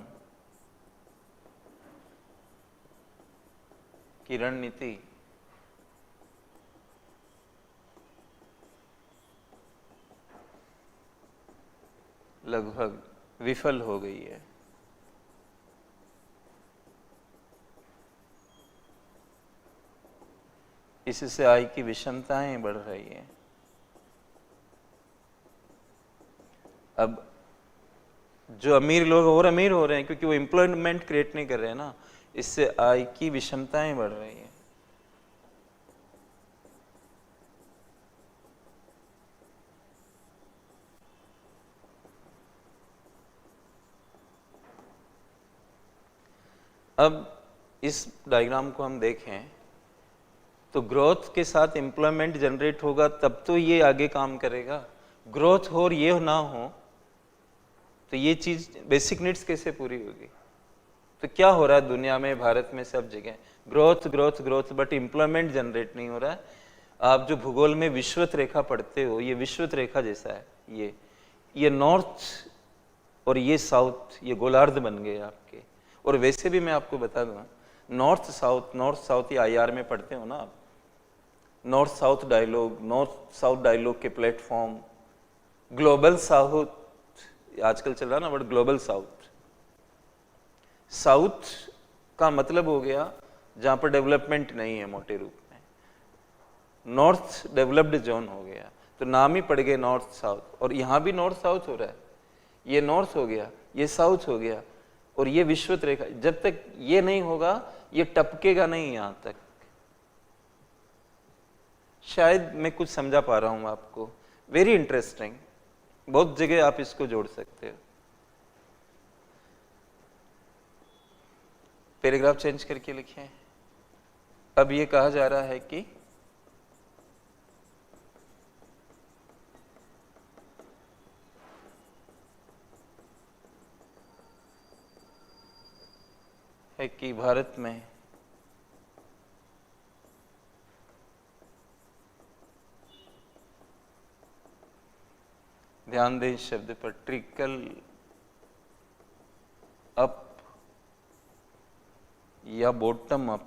की रणनीति लगभग विफल हो गई है। इससे आय की विषमताएं बढ़ रही है। अब जो अमीर लोग और अमीर हो रहे हैं क्योंकि वो एम्प्लॉयमेंट क्रिएट नहीं कर रहे हैं ना, इससे आय की विषमताएं बढ़ रही है। अब इस डायग्राम को हम देखें तो ग्रोथ के साथ एम्प्लॉयमेंट जनरेट होगा तब तो ये आगे काम करेगा। ग्रोथ हो और ये ना हो तो ये चीज बेसिक नीड्स कैसे पूरी होगी। तो क्या हो रहा है दुनिया में, भारत में, सब जगह growth growth growth, but employment generate नहीं हो रहा है। आप जो भूगोल में विषुवत रेखा पढ़ते हो, ये विषुवत रेखा जैसा है। ये नॉर्थ और ये साउथ, ये गोलार्ध बन गए आपके। और वैसे भी मैं आपको बता दूं, नॉर्थ साउथ ये IR में पढ़ते हो ना आप, नॉर्थ साउथ डायलॉग के प्लेटफॉर्म, ग्लोबल साउथ आजकल चल रहा ना बट ग्लोबल साउथ का मतलब हो गया जहां पर डेवलपमेंट नहीं है मोटे रूप में। नॉर्थ डेवलप्ड जोन हो गया, तो नाम ही पड़ गए नॉर्थ साउथ। और यहां भी नॉर्थ साउथ हो रहा है, ये नॉर्थ हो गया, ये साउथ हो गया, और ये विषुवत रेखा। जब तक ये नहीं होगा ये टपकेगा नहीं यहां तक। शायद मैं कुछ समझा पा रहा हूं आपको। वेरी इंटरेस्टिंग, बहुत जगह आप इसको जोड़ सकते हो। पैराग्राफ चेंज करके लिखें। अब ये कहा जा रहा है कि भारत में ध्यान दें इस शब्द पर, ट्रिकल अप या बॉटम अप।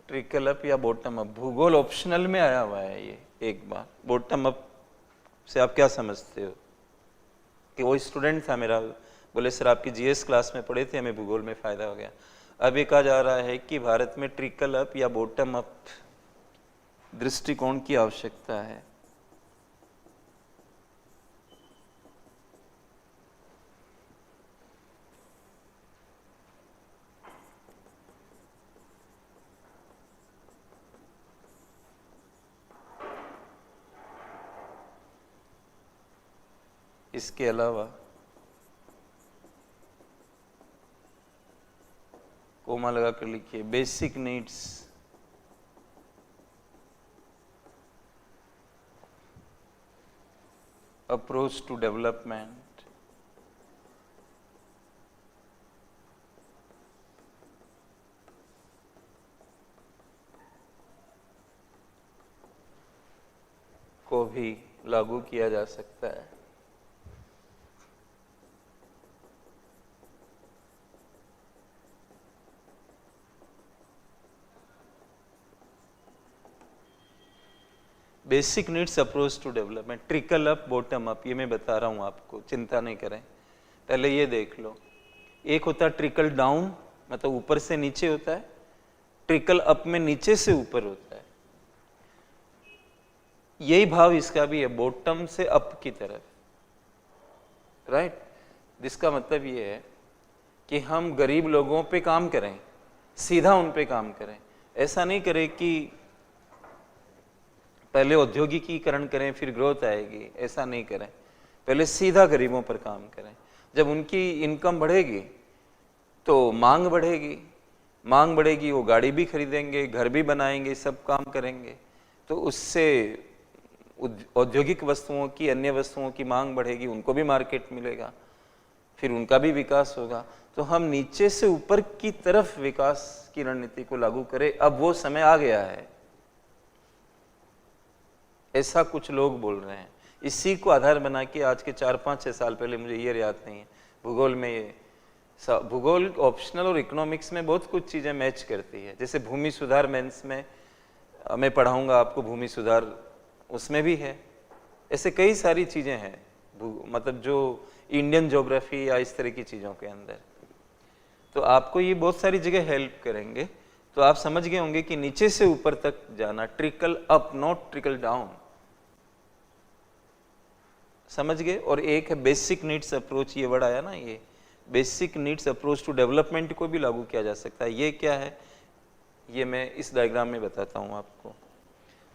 ट्रिकल अप या बॉटम अप, भूगोल ऑप्शनल में आया हुआ है ये। एक बार बॉटम अप से आप क्या समझते हो? कि वो स्टूडेंट था मेरा, बोले सर आपकी GS क्लास में पढ़े थे, हमें भूगोल में फायदा हो गया। अब ये कहा जा रहा है कि भारत में ट्रिकल अप या बॉटम अप दृष्टिकोण की आवश्यकता है। इसके अलावा कोमा लगा कर लिखिए, basic needs approach to development, को भी लागू किया जा सकता है। Basic needs approach to development, trickle up bottom up, ये मैं बता रहा हूं आपको, चिंता नहीं करें। पहले ये देख लो, एक होता है ट्रिकल डाउन, मतलब ऊपर से नीचे होता है। ट्रिकल अप में नीचे से ऊपर होता है। यही भाव इसका भी है, बॉटम से अप की तरफ, राइट। जिसका मतलब ये है कि हम गरीब लोगों पे काम करें, सीधा उन पे काम करें। ऐसा नहीं करें कि पहले औद्योगिकीकरण करें फिर ग्रोथ आएगी, ऐसा नहीं करें। पहले सीधा गरीबों पर काम करें। जब उनकी इनकम बढ़ेगी तो मांग बढ़ेगी, मांग बढ़ेगी, वो गाड़ी भी खरीदेंगे, घर भी बनाएंगे, सब काम करेंगे, तो उससे औद्योगिक वस्तुओं की, अन्य वस्तुओं की मांग बढ़ेगी, उनको भी मार्केट मिलेगा, फिर उनका भी विकास होगा। तो हम नीचे से ऊपर की तरफ विकास की रणनीति को लागू करें, अब वो समय आ गया है, ऐसा कुछ लोग बोल रहे हैं। इसी को आधार बना के आज के 4-5-6 साल पहले, मुझे ईयर याद नहीं है, भूगोल में ये, भूगोल ऑप्शनल और इकोनॉमिक्स में बहुत कुछ चीज़ें मैच करती है। जैसे भूमि सुधार मेंस में मैं पढ़ाऊंगा आपको, भूमि सुधार उसमें भी है। ऐसे कई सारी चीज़ें हैं, मतलब जो इंडियन ज्योग्राफी या इस तरह की चीज़ों के अंदर, तो आपको ये बहुत सारी जगह हेल्प करेंगे। तो आप समझ गए होंगे कि नीचे से ऊपर तक जाना, trickle up not trickle down, समझ गए। और एक है बेसिक नीड्स अप्रोच, ये वर्ड आया ना, ये basic needs approach to development को भी लागू किया जा सकता है। ये क्या है, ये मैं इस डायग्राम में बताता हूँ आपको।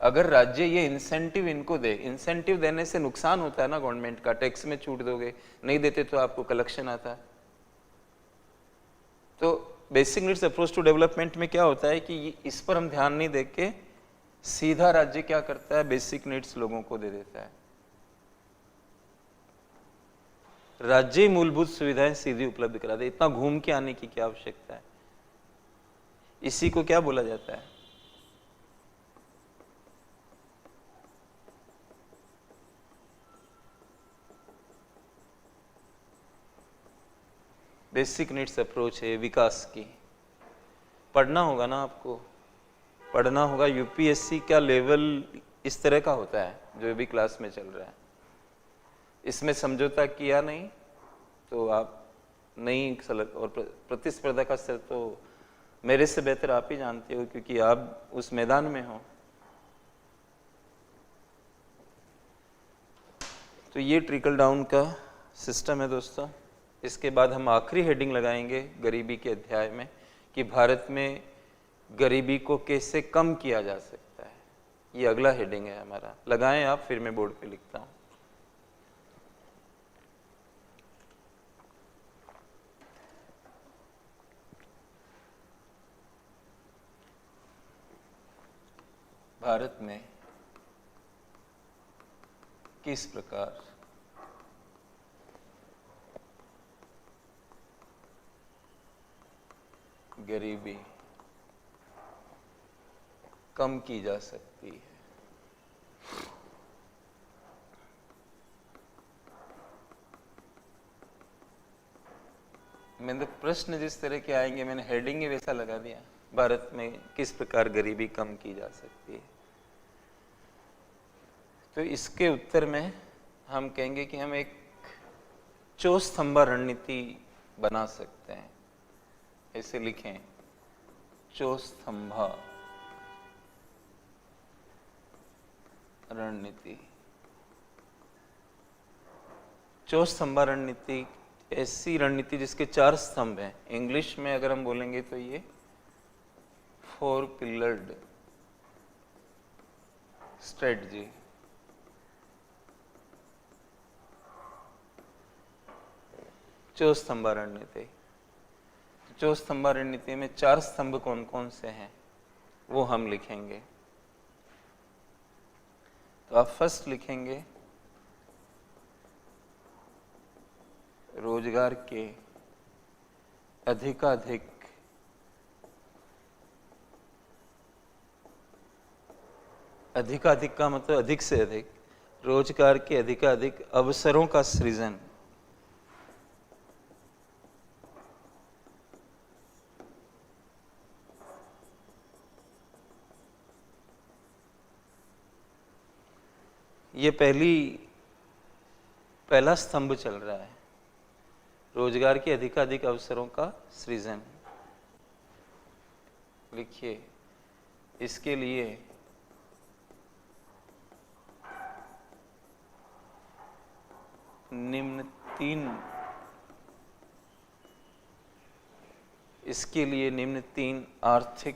अगर राज्य ये इंसेंटिव इनको दे, इंसेंटिव देने से नुकसान होता है ना गवर्नमेंट का, टैक्स में छूट दोगे, नहीं देते तो आपको कलेक्शन आता है। तो basic needs approach to development में क्या होता है कि इस पर हम ध्यान नहीं देके सीधा राज्य क्या करता है, बेसिक नीड्स लोगों को दे देता है। राज्य मूलभूत सुविधाएं सीधी उपलब्ध करा दे, इतना घूम के आने की क्या आवश्यकता है। इसी को क्या बोला जाता है, बेसिक नीड्स अप्रोच है विकास की। पढ़ना होगा ना आपको, पढ़ना होगा। यूपीएससी का लेवल इस तरह का होता है जो भी क्लास में चल रहा है। इसमें समझौता किया नहीं तो आप नहीं सलग, और प्रतिस्पर्धा का स्तर तो मेरे से बेहतर आप ही जानते हो, क्योंकि आप उस मैदान में हो। तो ये ट्रिकल डाउन का सिस्टम है दोस्तों। इसके बाद हम आखिरी हेडिंग लगाएंगे गरीबी के अध्याय में कि भारत में गरीबी को कैसे कम किया जा सकता है। ये अगला हेडिंग है हमारा, लगाएं आप, फिर मैं बोर्ड पे लिखता हूं। भारत में किस प्रकार गरीबी कम की जा सकती है। मैंने प्रश्न जिस तरह के आएंगे, मैंने हेडिंग ही वैसा लगा दिया, भारत में किस प्रकार गरीबी कम की जा सकती है। तो इसके उत्तर में हम कहेंगे कि हम एक चौस्तंभा रणनीति बना सकते हैं। ऐसे लिखें, चौस्तंभा रणनीति। चौस्तंभा रणनीति ऐसी रणनीति जिसके 4 स्तंभ हैं। इंग्लिश में अगर हम बोलेंगे तो ये 4 पिलर्ड स्ट्रेटजी। चौस्तंभा रणनीति। चौस्तंभा रणनीति में 4 स्तंभ कौन कौन से हैं वो हम लिखेंगे। तो आप फर्स्ट लिखेंगे रोजगार के अधिकाधिक अधिकाधिक का मतलब अधिक से अधिक, रोजगार के अधिकाधिक अवसरों का सृजन। ये पहला स्तंभ चल रहा है, रोजगार के अधिकाधिक अवसरों का सृजन। लिखिए, इसके लिए निम्न तीन आर्थिक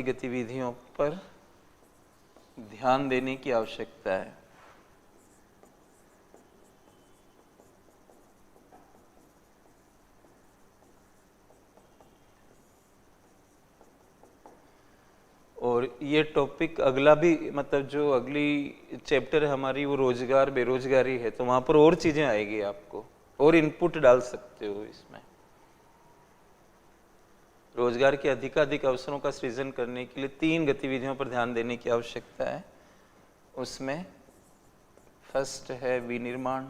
गतिविधियों पर ध्यान देने की आवश्यकता है। और ये टॉपिक अगला भी, मतलब जो अगली चैप्टर है हमारी वो रोजगार बेरोजगारी है, तो वहां पर और चीजें आएगी, आपको और इनपुट डाल सकते हो इसमें। रोजगार के अधिकाधिक अवसरों का सृजन करने के लिए 3 गतिविधियों पर ध्यान देने की आवश्यकता है। उसमें फर्स्ट है विनिर्माण,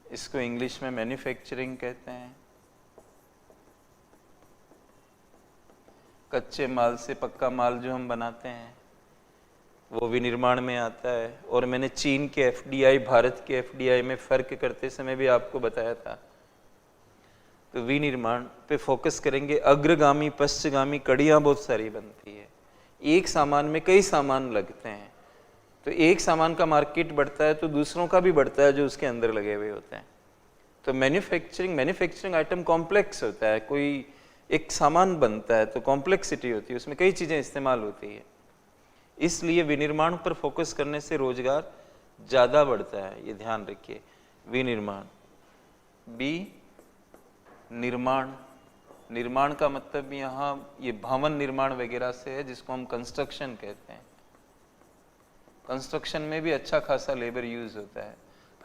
इसको इंग्लिश में मैन्युफैक्चरिंग कहते हैं। कच्चे माल से पक्का माल जो हम बनाते हैं वो विनिर्माण में आता है। और मैंने चीन के एफडीआई, भारत के एफडीआई में फ़र्क करते समय भी आपको बताया था। तो विनिर्माण पे फोकस करेंगे। अग्रगामी पश्चगामी कड़ियाँ बहुत सारी बनती है, एक सामान में कई सामान लगते हैं, तो एक सामान का मार्केट बढ़ता है तो दूसरों का भी बढ़ता है जो उसके अंदर लगे हुए होते हैं। तो मैन्युफैक्चरिंग आइटम कॉम्प्लेक्स होता है, कोई एक सामान बनता है तो कॉम्प्लेक्सिटी होती है, उसमें कई चीज़ें इस्तेमाल होती है। इसलिए विनिर्माण पर फोकस करने से रोजगार ज़्यादा बढ़ता है, ये ध्यान रखिए। विनिर्माण। बी निर्माण। निर्माण का मतलब यहाँ ये भवन निर्माण वगैरह से है, जिसको हम कंस्ट्रक्शन कहते हैं। कंस्ट्रक्शन में भी अच्छा खासा लेबर यूज होता है,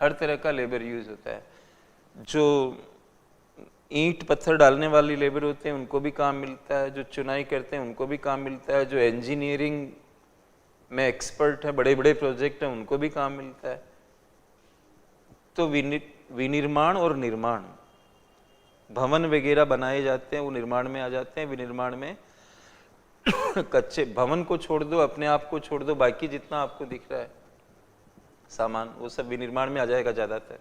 हर तरह का लेबर यूज होता है। जो ईंट पत्थर डालने वाली लेबर होते हैं उनको भी काम मिलता है, जो चुनाई करते हैं उनको भी काम मिलता है, जो इंजीनियरिंग में एक्सपर्ट है, बड़े बड़े प्रोजेक्ट हैं उनको भी काम मिलता है। तो विनिर्माण और निर्माण, भवन वगैरह बनाए जाते हैं वो निर्माण में आ जाते हैं। विनिर्माण में कच्चे भवन को छोड़ दो, अपने आप को छोड़ दो, बाकी जितना आपको दिख रहा है सामान वो सब विनिर्माण में आ जाएगा ज़्यादातर।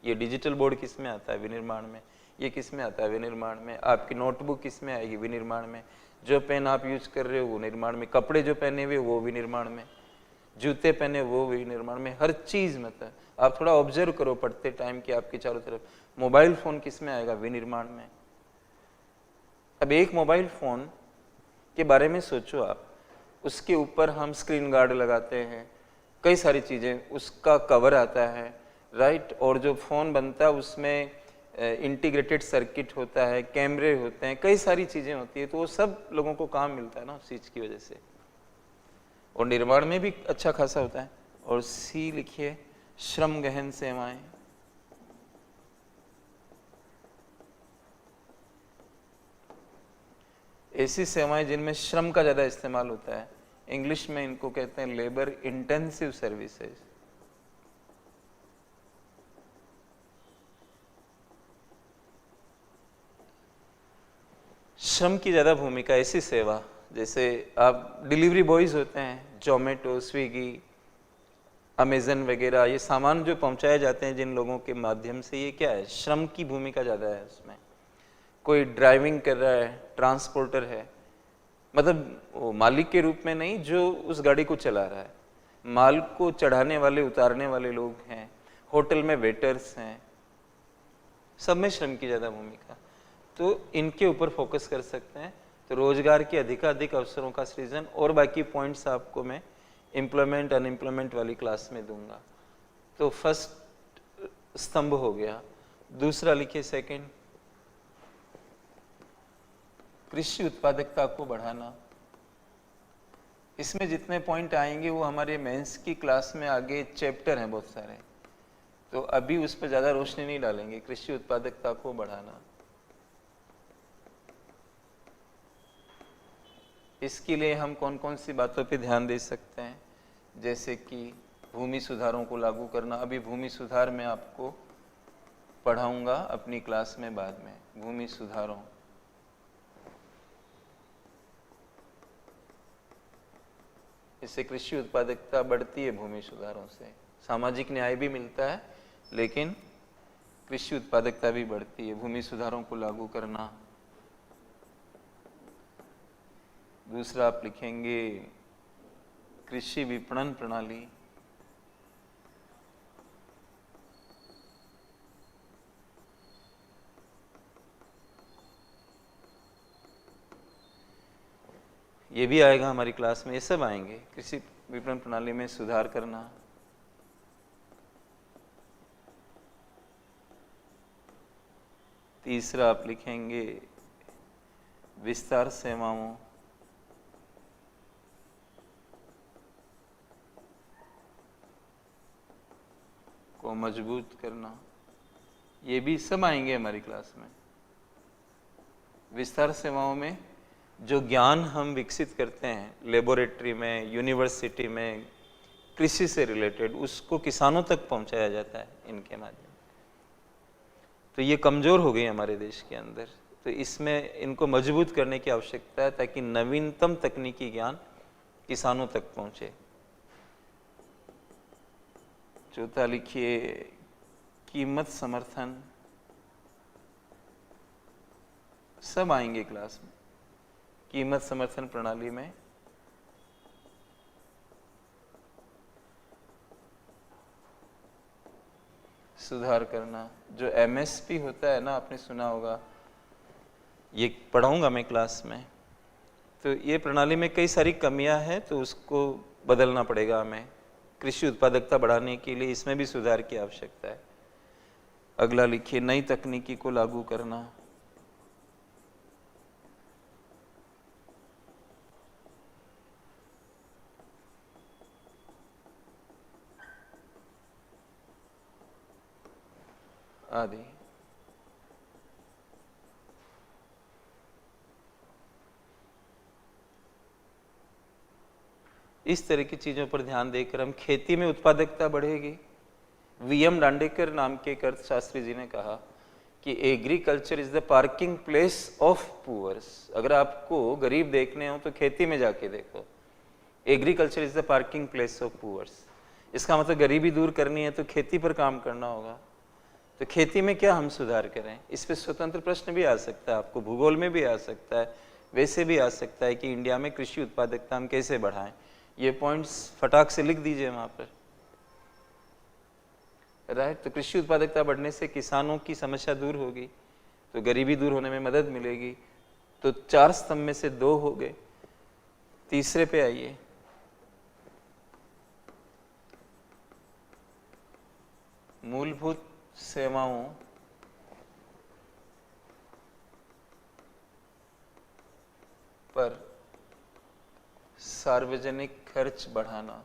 ये डिजिटल बोर्ड किस में आता है? विनिर्माण में। ये किस में आता है? विनिर्माण में। आपकी नोटबुक किस में आएगी? विनिर्माण में। जो पेन आप यूज कर रहे हो वो निर्माण में, कपड़े जो पहने हुए वो विनिर्माण में, जूते पहने वो विनिर्माण में, हर चीज़। मतलब आप थोड़ा ऑब्जर्व करो पढ़ते टाइम कि आपके चारों तरफ। मोबाइल फ़ोन किस में आएगा? विनिर्माण में। अब एक मोबाइल फ़ोन के बारे में सोचो आप, उसके ऊपर हम स्क्रीन गार्ड लगाते हैं, कई सारी चीज़ें, उसका कवर आता है, राइट। और जो फ़ोन बनता है उसमें इंटीग्रेटेड सर्किट होता है, कैमरे होते हैं, कई सारी चीज़ें होती है, तो वो सब लोगों को काम मिलता है ना उस चीज़ की वजह से। और निर्माण में भी अच्छा खासा होता है। और सी लिखिए, श्रम गहन सेवाएं। ऐसी सेवाएं जिनमें श्रम का ज़्यादा इस्तेमाल होता है, इंग्लिश में इनको कहते हैं लेबर इंटेंसिव सर्विसेज। श्रम की ज़्यादा भूमिका। ऐसी सेवा जैसे आप डिलीवरी बॉयज़ होते हैं, जोमेटो, स्विगी, अमेज़न वगैरह, ये सामान जो पहुंचाए जाते हैं जिन लोगों के माध्यम से, ये क्या है? श्रम की भूमिका ज़्यादा है उसमें। कोई ड्राइविंग कर रहा है, ट्रांसपोर्टर है, मतलब वो मालिक के रूप में नहीं, जो उस गाड़ी को चला रहा है, माल को चढ़ाने वाले उतारने वाले लोग हैं, होटल में वेटर्स हैं, सब में श्रम की ज़्यादा भूमिका। तो इनके ऊपर फोकस कर सकते हैं। तो रोजगार के अधिकाधिक अवसरों का सृजन, और बाकी पॉइंट्स आपको मैं एम्प्लॉयमेंट अनएम्प्लॉयमेंट वाली क्लास में दूंगा। तो फर्स्ट स्तंभ हो गया। दूसरा लिखिए सेकंड, कृषि उत्पादकता को बढ़ाना। इसमें जितने पॉइंट आएंगे वो हमारे मेंस की क्लास में आगे चैप्टर हैं बहुत सारे, तो अभी उस पर ज़्यादा रोशनी नहीं डालेंगे। कृषि उत्पादकता को बढ़ाना, इसके लिए हम कौन कौन सी बातों पे ध्यान दे सकते हैं, जैसे कि भूमि सुधारों को लागू करना। अभी भूमि सुधार मैं आपको पढ़ाऊंगा अपनी क्लास में बाद में, भूमि सुधारों। इससे कृषि उत्पादकता बढ़ती है भूमि सुधारों से, सामाजिक न्याय भी मिलता है लेकिन कृषि उत्पादकता भी बढ़ती है, भूमि सुधारों को लागू करना। दूसरा आप लिखेंगे कृषि विपणन प्रणाली। ये भी आएगा हमारी क्लास में, ये सब आएंगे। कृषि विपणन प्रणाली में सुधार करना। तीसरा आप लिखेंगे विस्तार सेवाओं को मजबूत करना। ये भी सब आएंगे हमारी क्लास में। विस्तार सेवाओं में जो ज्ञान हम विकसित करते हैं लेबोरेटरी में, यूनिवर्सिटी में, कृषि से रिलेटेड, उसको किसानों तक पहुंचाया जाता है इनके माध्यम। तो ये कमजोर हो गई हमारे देश के अंदर, तो इसमें इनको मजबूत करने की आवश्यकता है ताकि नवीनतम तकनीकी ज्ञान किसानों तक पहुंचे। चौथा लिखिए कीमत समर्थन। सब आएंगे क्लास में। कीमत समर्थन प्रणाली में सुधार करना। जो एमएसपी होता है ना, आपने सुना होगा, ये पढ़ाऊंगा मैं क्लास में। तो ये प्रणाली में कई सारी कमियां हैं, तो उसको बदलना पड़ेगा हमें। कृषि उत्पादकता बढ़ाने के लिए इसमें भी सुधार की आवश्यकता है। अगला लिखिए नई तकनीकी को लागू करना। आदि। इस तरह की चीजों पर ध्यान देकर हम खेती में उत्पादकता बढ़ेगी। वीएम दांडेकर नाम के एक अर्थशास्त्री जी ने कहा कि agriculture is the parking place of poors. अगर आपको गरीब देखने हो तो खेती में जाके देखो। Agriculture is the parking place of poors. इसका मतलब गरीबी दूर करनी है तो खेती पर काम करना होगा। तो खेती में क्या हम सुधार करें, इस पे स्वतंत्र प्रश्न भी आ सकता है, आपको भूगोल में भी आ सकता है, वैसे भी आ सकता है कि इंडिया में कृषि उत्पादकता हम कैसे बढ़ाएं। ये पॉइंट्स फटाक से लिख दीजिए वहां पर, राइट। तो कृषि उत्पादकता बढ़ने से किसानों की समस्या दूर होगी, तो गरीबी दूर होने में मदद मिलेगी। तो 4 स्तंभ में से 2 हो गए। तीसरे पे आइए, मूलभूत सेवाओं पर सार्वजनिक खर्च बढ़ाना।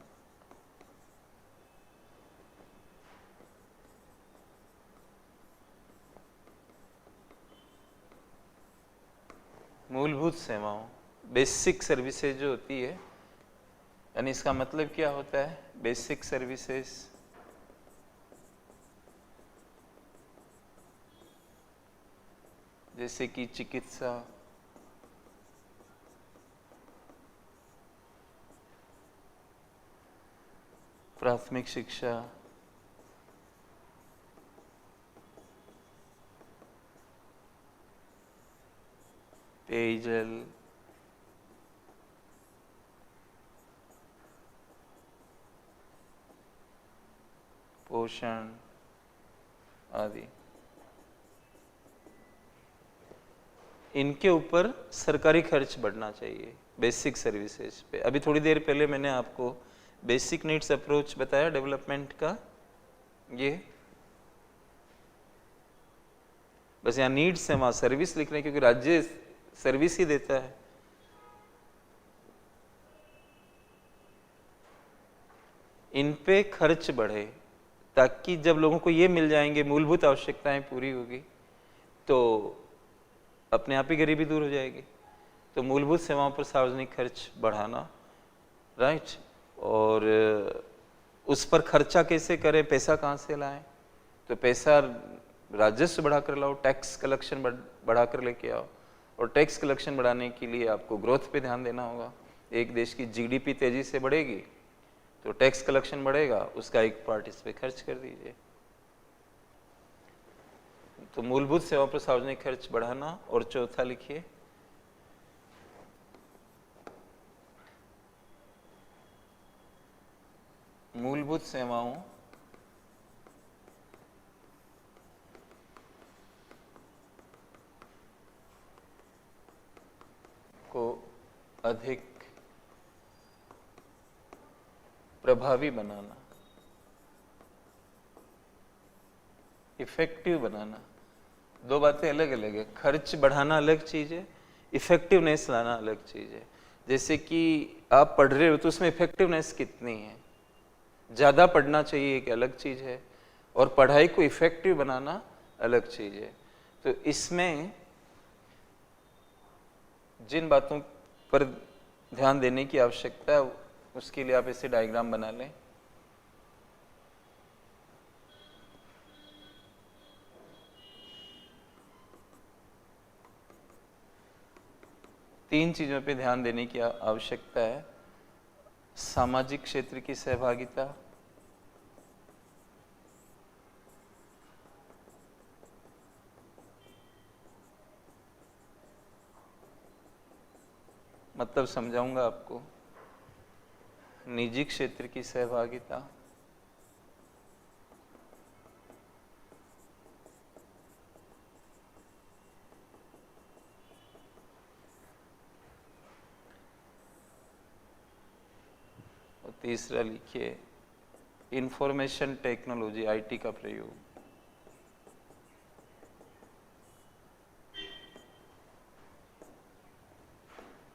मूलभूत सेवाओं, बेसिक सर्विसेज जो होती है, यानी इसका मतलब क्या होता है, बेसिक सर्विसेज जैसे कि चिकित्सा, प्राथमिक शिक्षा, पेयजल, पोषण आदि, इनके ऊपर सरकारी खर्च बढ़ना चाहिए बेसिक सर्विसेज पे। अभी थोड़ी देर पहले मैंने आपको बेसिक नीड्स अप्रोच बताया डेवलपमेंट का, ये बस यहाँ नीड्स है, वहाँ सर्विस लिख रहे हैं, क्योंकि राज्य सर्विस ही देता है। इन पे खर्च बढ़े ताकि जब लोगों को ये मिल जाएंगे, मूलभूत आवश्यकताएं पूरी होगी, तो अपने आप ही गरीबी दूर हो जाएगी। तो मूलभूत सेवाओं पर सार्वजनिक खर्च बढ़ाना, राइट। और उस पर खर्चा कैसे करें, पैसा कहाँ से लाएं? तो पैसा राजस्व बढ़ाकर लाओ, टैक्स कलेक्शन बढ़ाकर लेके आओ। और टैक्स कलेक्शन बढ़ाने के लिए आपको ग्रोथ पे ध्यान देना होगा। एक देश की जीडीपी तेजी से बढ़ेगी तो टैक्स कलेक्शन बढ़ेगा, उसका एक पार्ट इस पे खर्च कर दीजिए। तो मूलभूत सेवाओं पर सार्वजनिक खर्च बढ़ाना। और चौथा लिखिए, मूलभूत सेवाओं को अधिक प्रभावी बनाना, इफेक्टिव बनाना। दो बातें अलग अलग है। खर्च बढ़ाना अलग चीज है, इफेक्टिवनेस लाना अलग चीज है। जैसे कि आप पढ़ रहे हो तो उसमें इफेक्टिवनेस कितनी है, ज़्यादा पढ़ना चाहिए एक अलग चीज़ है, और पढ़ाई को इफेक्टिव बनाना अलग चीज़ है। तो इसमें जिन बातों पर ध्यान देने की आवश्यकता है उसके लिए आप ऐसे डायग्राम बना लें। तीन चीज़ों पे ध्यान देने की आवश्यकता है। सामाजिक क्षेत्र की सहभागिता, मतलब समझाऊंगा आपको। निजी क्षेत्र की सहभागिता, और तीसरा लिखिए इंफॉर्मेशन टेक्नोलॉजी, आईटी का प्रयोग।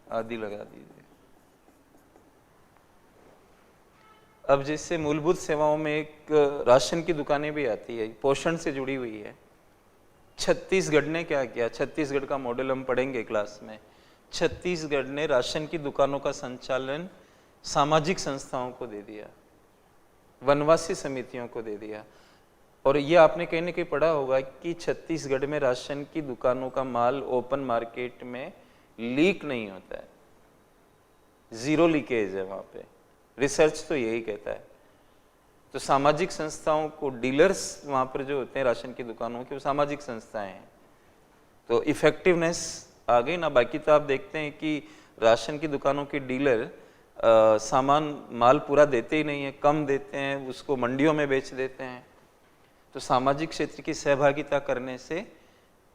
आदि लगा दीजिए। अब जैसे मूलभूत सेवाओं में एक राशन की दुकानें भी आती है, पोषण से जुड़ी हुई है। छत्तीसगढ़ ने क्या किया, छत्तीसगढ़ का मॉडल हम पढ़ेंगे क्लास में। छत्तीसगढ़ ने राशन की दुकानों का संचालन सामाजिक संस्थाओं को दे दिया, वनवासी समितियों को दे दिया। और ये आपने कहीं ना कहीं पढ़ा होगा कि छत्तीसगढ़ में राशन की दुकानों का माल ओपन मार्केट में लीक नहीं होता है, जीरो लीकेज है वहाँ पे। रिसर्च तो यही कहता है। तो सामाजिक संस्थाओं को, डीलर्स वहाँ पर जो होते हैं राशन की दुकानों के, वो सामाजिक संस्थाएं हैं। तो इफेक्टिवनेस आ गई ना। बाकी तो आप देखते हैं कि राशन की दुकानों के डीलर सामान माल पूरा देते ही नहीं है, कम देते हैं, उसको मंडियों में बेच देते हैं। तो सामाजिक क्षेत्र की सहभागिता करने से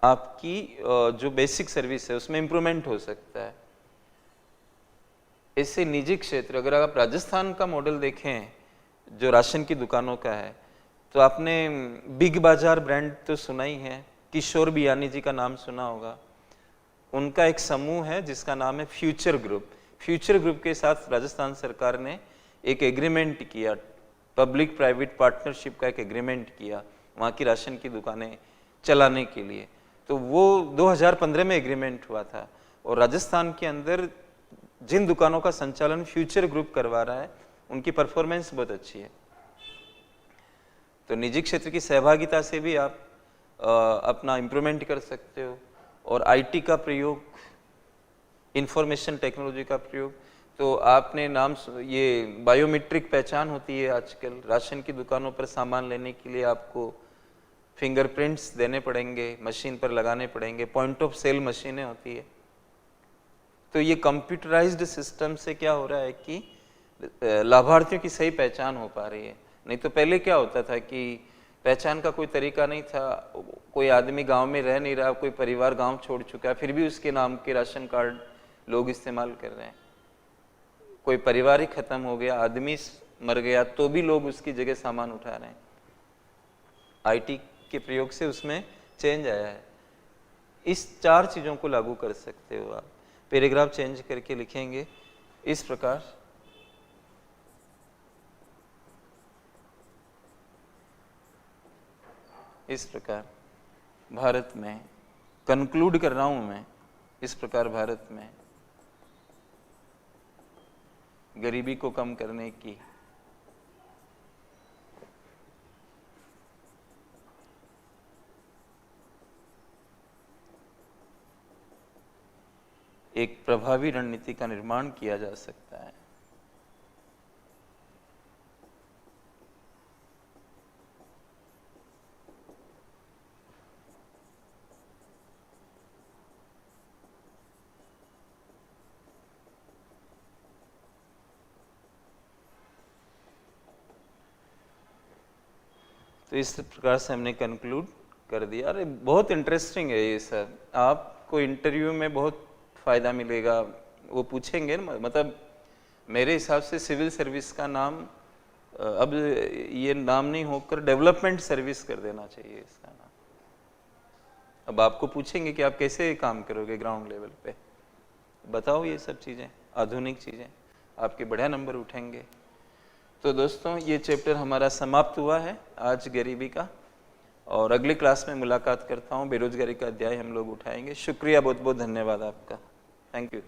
आपकी जो बेसिक सर्विस है उसमें इम्प्रूवमेंट हो सकता है। ऐसे निजी क्षेत्र, अगर आप राजस्थान का मॉडल देखें जो राशन की दुकानों का है, तो आपने बिग बाजार ब्रांड तो सुना ही है, किशोर बियानी जी का नाम सुना होगा। उनका एक समूह है जिसका नाम है फ्यूचर ग्रुप। फ्यूचर ग्रुप के साथ राजस्थान सरकार ने एक एग्रीमेंट किया, पब्लिक प्राइवेट पार्टनरशिप का एक एग्रीमेंट किया वहाँ की राशन की दुकानें चलाने के लिए। तो वो 2015 में एग्रीमेंट हुआ था। और राजस्थान के अंदर जिन दुकानों का संचालन फ्यूचर ग्रुप करवा रहा है उनकी परफॉर्मेंस बहुत अच्छी है। तो निजी क्षेत्र की सहभागिता से भी आप अपना इम्प्रूवमेंट कर सकते हो। और आईटी का प्रयोग, इंफॉर्मेशन टेक्नोलॉजी का प्रयोग, तो आपने नाम, ये बायोमेट्रिक पहचान होती है आजकल राशन की दुकानों पर। सामान लेने के लिए आपको फिंगरप्रिंट्स देने पड़ेंगे, मशीन पर लगाने पड़ेंगे, पॉइंट ऑफ सेल मशीनें होती है। तो ये कंप्यूटराइज्ड सिस्टम से क्या हो रहा है कि लाभार्थियों की सही पहचान हो पा रही है। नहीं तो पहले क्या होता था कि पहचान का कोई तरीका नहीं था, कोई आदमी गांव में रह नहीं रहा, कोई परिवार गांव छोड़ चुका है, फिर भी उसके नाम के राशन कार्ड लोग इस्तेमाल कर रहे हैं। कोई परिवार ही खत्म हो गया, आदमी मर गया, तो भी लोग उसकी जगह सामान उठा रहे हैं। आईटी के प्रयोग से उसमें चेंज आया है। इस 4 चीज़ों को लागू कर सकते हो आप। पैराग्राफ चेंज करके लिखेंगे इस प्रकार, इस प्रकार भारत में, कंक्लूड कर रहा हूं मैं, इस प्रकार भारत में गरीबी को कम करने की एक प्रभावी रणनीति का निर्माण किया जा सकता है। तो इस प्रकार से हमने कंक्लूड कर दिया। अरे बहुत इंटरेस्टिंग है ये सर, आपको इंटरव्यू में बहुत फ़ायदा मिलेगा। वो पूछेंगे ना, मतलब मेरे हिसाब से सिविल सर्विस का नाम अब ये नाम नहीं होकर डेवलपमेंट सर्विस कर देना चाहिए इसका नाम। अब आपको पूछेंगे कि आप कैसे काम करोगे ग्राउंड लेवल पे, बताओ ये सब चीज़ें, आधुनिक चीज़ें, आपके बढ़िया नंबर उठेंगे। तो दोस्तों ये चैप्टर हमारा समाप्त हुआ है आज गरीबी का, और अगली क्लास में मुलाकात करता हूँ, बेरोजगारी का अध्याय हम लोग उठाएंगे। शुक्रिया, बहुत बहुत धन्यवाद आपका, थैंक यू।